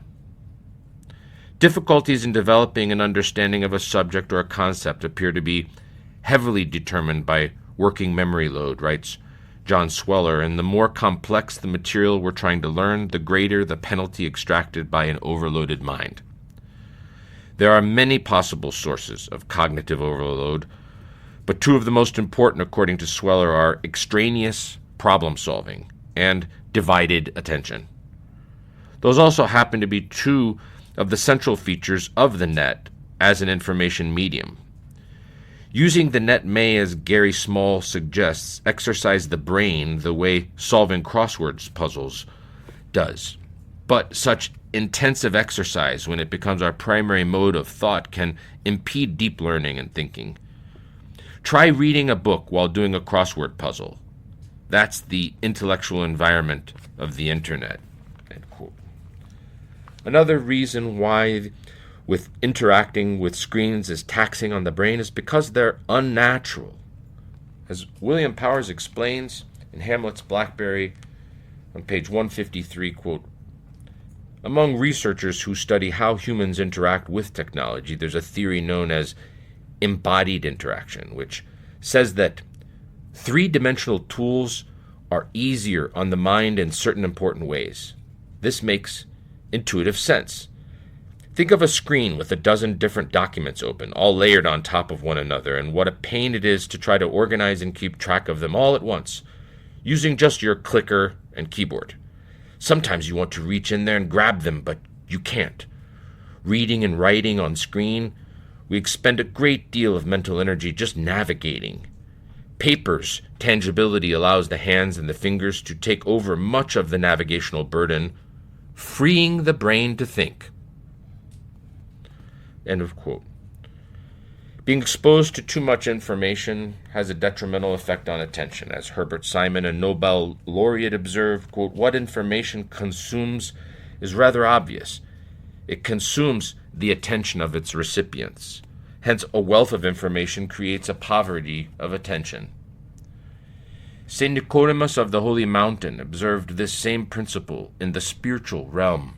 A: Difficulties in developing an understanding of a subject or a concept appear to be heavily determined by working memory load, writes John Sweller, and the more complex the material we're trying to learn, the greater the penalty extracted by an overloaded mind. There are many possible sources of cognitive overload, but two of the most important, according to Sweller, are extraneous problem-solving and divided attention. Those also happen to be two of the central features of the net as an information medium. Using the net may, as Gary Small suggests, exercise the brain the way solving crosswords puzzles does. But such intensive exercise, when it becomes our primary mode of thought, can impede deep learning and thinking. Try reading a book while doing a crossword puzzle. That's the intellectual environment of the internet. End quote. Another reason why interacting with screens is taxing on the brain is because they're unnatural. As William Powers explains in Hamlet's Blackberry on page 153, quote, among researchers who study how humans interact with technology, there's a theory known as embodied interaction, which says that three-dimensional tools are easier on the mind in certain important ways. This makes intuitive sense. Think of a screen with a dozen different documents open, all layered on top of one another, and what a pain it is to try to organize and keep track of them all at once, using just your clicker and keyboard. Sometimes you want to reach in there and grab them, but you can't. Reading and writing on screen, we expend a great deal of mental energy just navigating. Paper's tangibility allows the hands and the fingers to take over much of the navigational burden, freeing the brain to think. End of quote. Being exposed to too much information has a detrimental effect on attention. As Herbert Simon, a Nobel laureate, observed, quote, what information consumes is rather obvious. It consumes the attention of its recipients. Hence, a wealth of information creates a poverty of attention. St. Nicodemus of the Holy Mountain observed this same principle in the spiritual realm.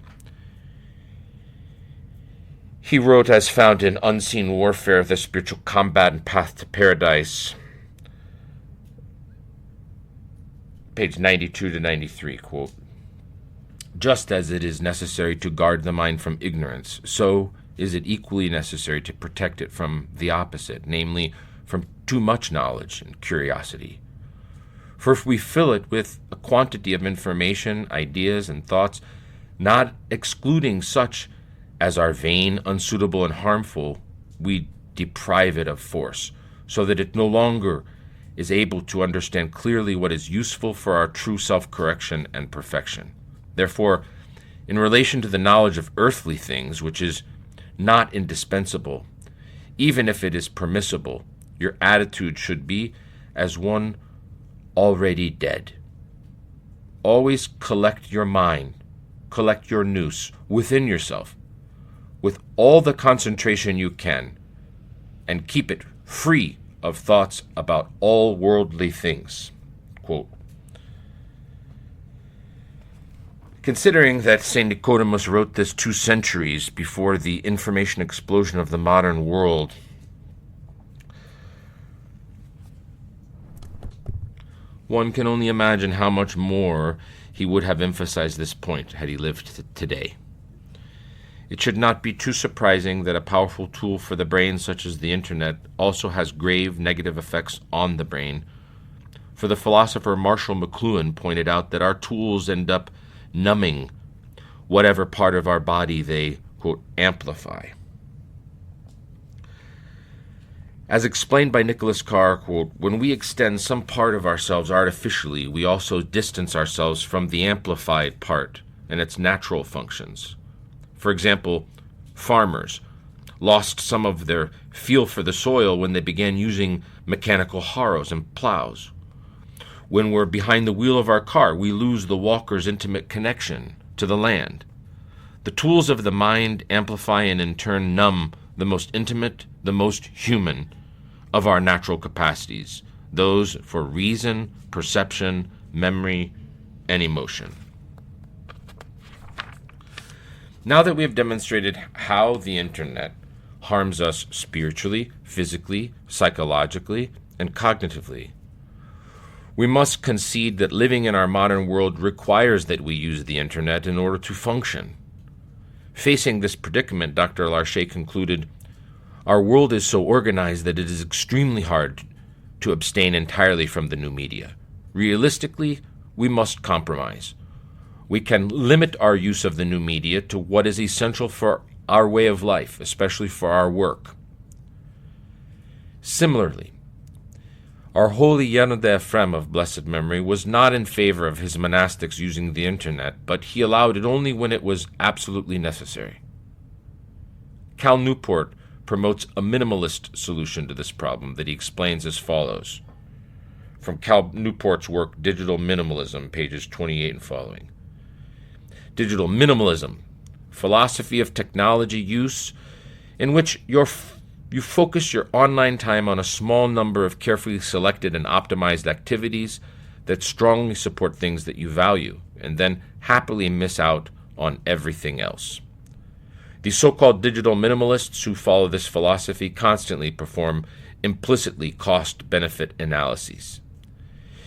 A: He wrote, as found in Unseen Warfare, the Spiritual Combat and Path to Paradise, page 92 to 93, quote, just as it is necessary to guard the mind from ignorance, so is it equally necessary to protect it from the opposite, namely, from too much knowledge and curiosity. For if we fill it with a quantity of information, ideas, and thoughts, not excluding such as are vain, unsuitable, and harmful, we deprive it of force, so that it no longer is able to understand clearly what is useful for our true self-correction and perfection. Therefore, in relation to the knowledge of earthly things, which is not indispensable, even if it is permissible, your attitude should be as one already dead. Always collect your mind, collect your nous within yourself, with all the concentration you can, and keep it free of thoughts about all worldly things. Quote, considering that St. Nicodemus wrote this 2 centuries before the information explosion of the modern world, one can only imagine how much more he would have emphasized this point had he lived today. It should not be too surprising that a powerful tool for the brain such as the internet also has grave negative effects on the brain. For the philosopher Marshall McLuhan pointed out that our tools end up numbing whatever part of our body they, quote, amplify. As explained by Nicholas Carr, quote, when we extend some part of ourselves artificially, we also distance ourselves from the amplified part and its natural functions. For example, farmers lost some of their feel for the soil when they began using mechanical harrows and plows. When we're behind the wheel of our car, we lose the walker's intimate connection to the land. The tools of the mind amplify and in turn numb the most intimate, the most human of our natural capacities, those for reason, perception, memory, and emotion. Now that we have demonstrated how the internet harms us spiritually, physically, psychologically, and cognitively, we must concede that living in our modern world requires that we use the internet in order to function. Facing this predicament, Dr. Larcher concluded, "Our world is so organized that it is extremely hard to abstain entirely from the new media. Realistically, we must compromise. We can limit our use of the new media to what is essential for our way of life, especially for our work." Similarly, our holy Ephraim of blessed memory was not in favor of his monastics using the internet, but he allowed it only when it was absolutely necessary. Cal Newport promotes a minimalist solution to this problem that he explains as follows. From Cal Newport's work, Digital Minimalism, pages 28 and following. Digital minimalism, philosophy of technology use in which you focus your online time on a small number of carefully selected and optimized activities that strongly support things that you value, and then happily miss out on everything else. The so-called digital minimalists who follow this philosophy constantly perform implicitly cost-benefit analyses.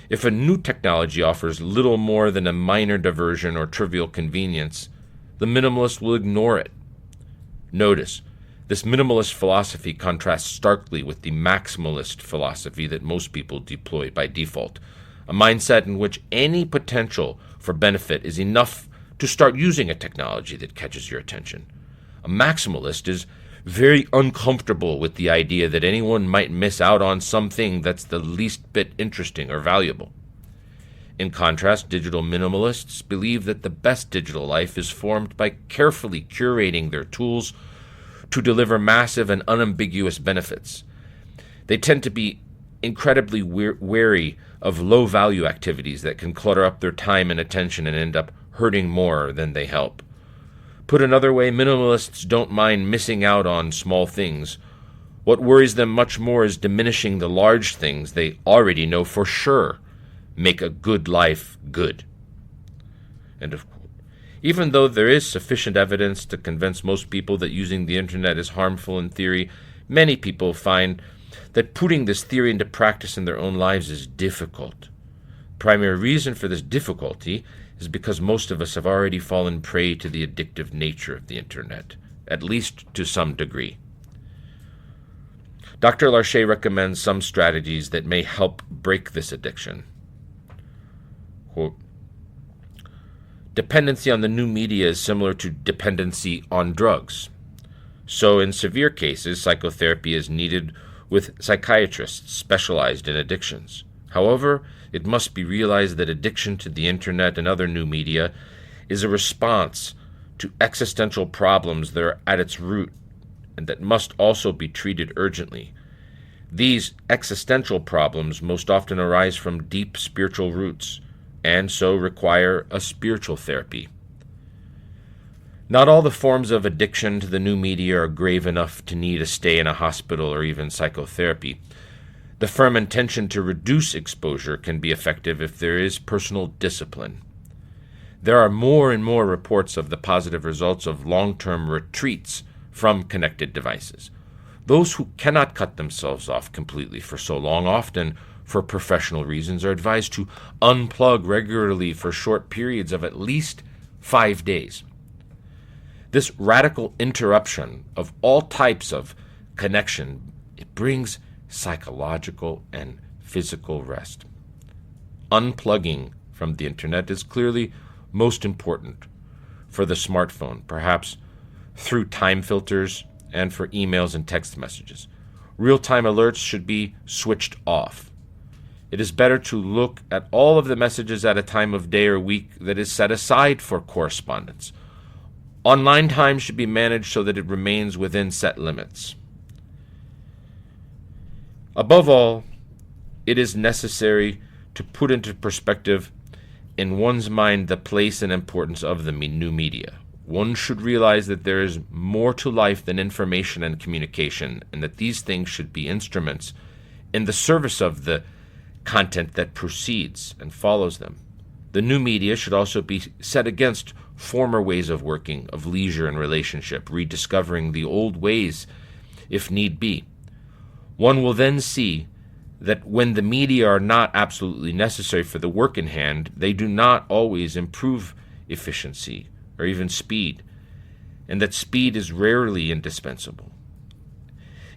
A: If a new technology offers little more than a minor diversion or trivial convenience, the minimalist will ignore it. Notice, this minimalist philosophy contrasts starkly with the maximalist philosophy that most people deploy by default, a mindset in which any potential for benefit is enough to start using a technology that catches your attention. A maximalist is very uncomfortable with the idea that anyone might miss out on something that's the least bit interesting or valuable. In contrast, digital minimalists believe that the best digital life is formed by carefully curating their tools to deliver massive and unambiguous benefits. They tend to be incredibly wary of low-value activities that can clutter up their time and attention and end up hurting more than they help. Put another way, minimalists don't mind missing out on small things. What worries them much more is diminishing the large things they already know for sure make a good life good. End of quote. Even though there is sufficient evidence to convince most people that using the internet is harmful in theory, many people find that putting this theory into practice in their own lives is difficult. Primary reason for this difficulty is because most of us have already fallen prey to the addictive nature of the internet, at least to some degree. Dr. Larcher recommends some strategies that may help break this addiction. Quote, dependency on the new media is similar to dependency on drugs. So in severe cases, psychotherapy is needed with psychiatrists specialized in addictions. However, it must be realized that addiction to the internet and other new media is a response to existential problems that are at its root and that must also be treated urgently. These existential problems most often arise from deep spiritual roots and so require a spiritual therapy. Not all the forms of addiction to the new media are grave enough to need a stay in a hospital or even psychotherapy. The firm intention to reduce exposure can be effective if there is personal discipline. There are more and more reports of the positive results of long-term retreats from connected devices. Those who cannot cut themselves off completely for so long, often for professional reasons, are advised to unplug regularly for short periods of at least 5 days. This radical interruption of all types of connection, it brings psychological and physical rest. Unplugging from the internet is clearly most important for the smartphone, perhaps through time filters and for emails and text messages. Real-time alerts should be switched off. It is better to look at all of the messages at a time of day or week that is set aside for correspondence. Online time should be managed so that it remains within set limits. Above all, it is necessary to put into perspective in one's mind the place and importance of the new media. One should realize that there is more to life than information and communication, and that these things should be instruments in the service of the content that precedes and follows them. The new media should also be set against former ways of working, of leisure and relationship, rediscovering the old ways if need be. One will then see that when the media are not absolutely necessary for the work in hand, they do not always improve efficiency or even speed. and that speed is rarely indispensable.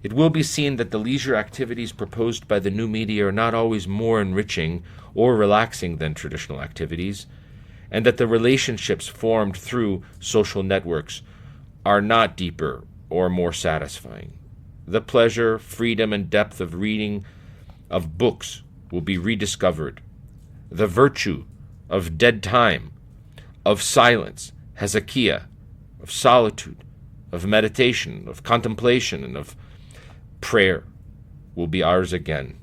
A: It will be seen that the leisure activities proposed by the new media are not always more enriching or relaxing than traditional activities, and that the relationships formed through social networks are not deeper or more satisfying. The pleasure, freedom, and depth of reading of books will be rediscovered. The virtue of dead time, of silence, Hezekiah, of solitude, of meditation, of contemplation, and of prayer will be ours again.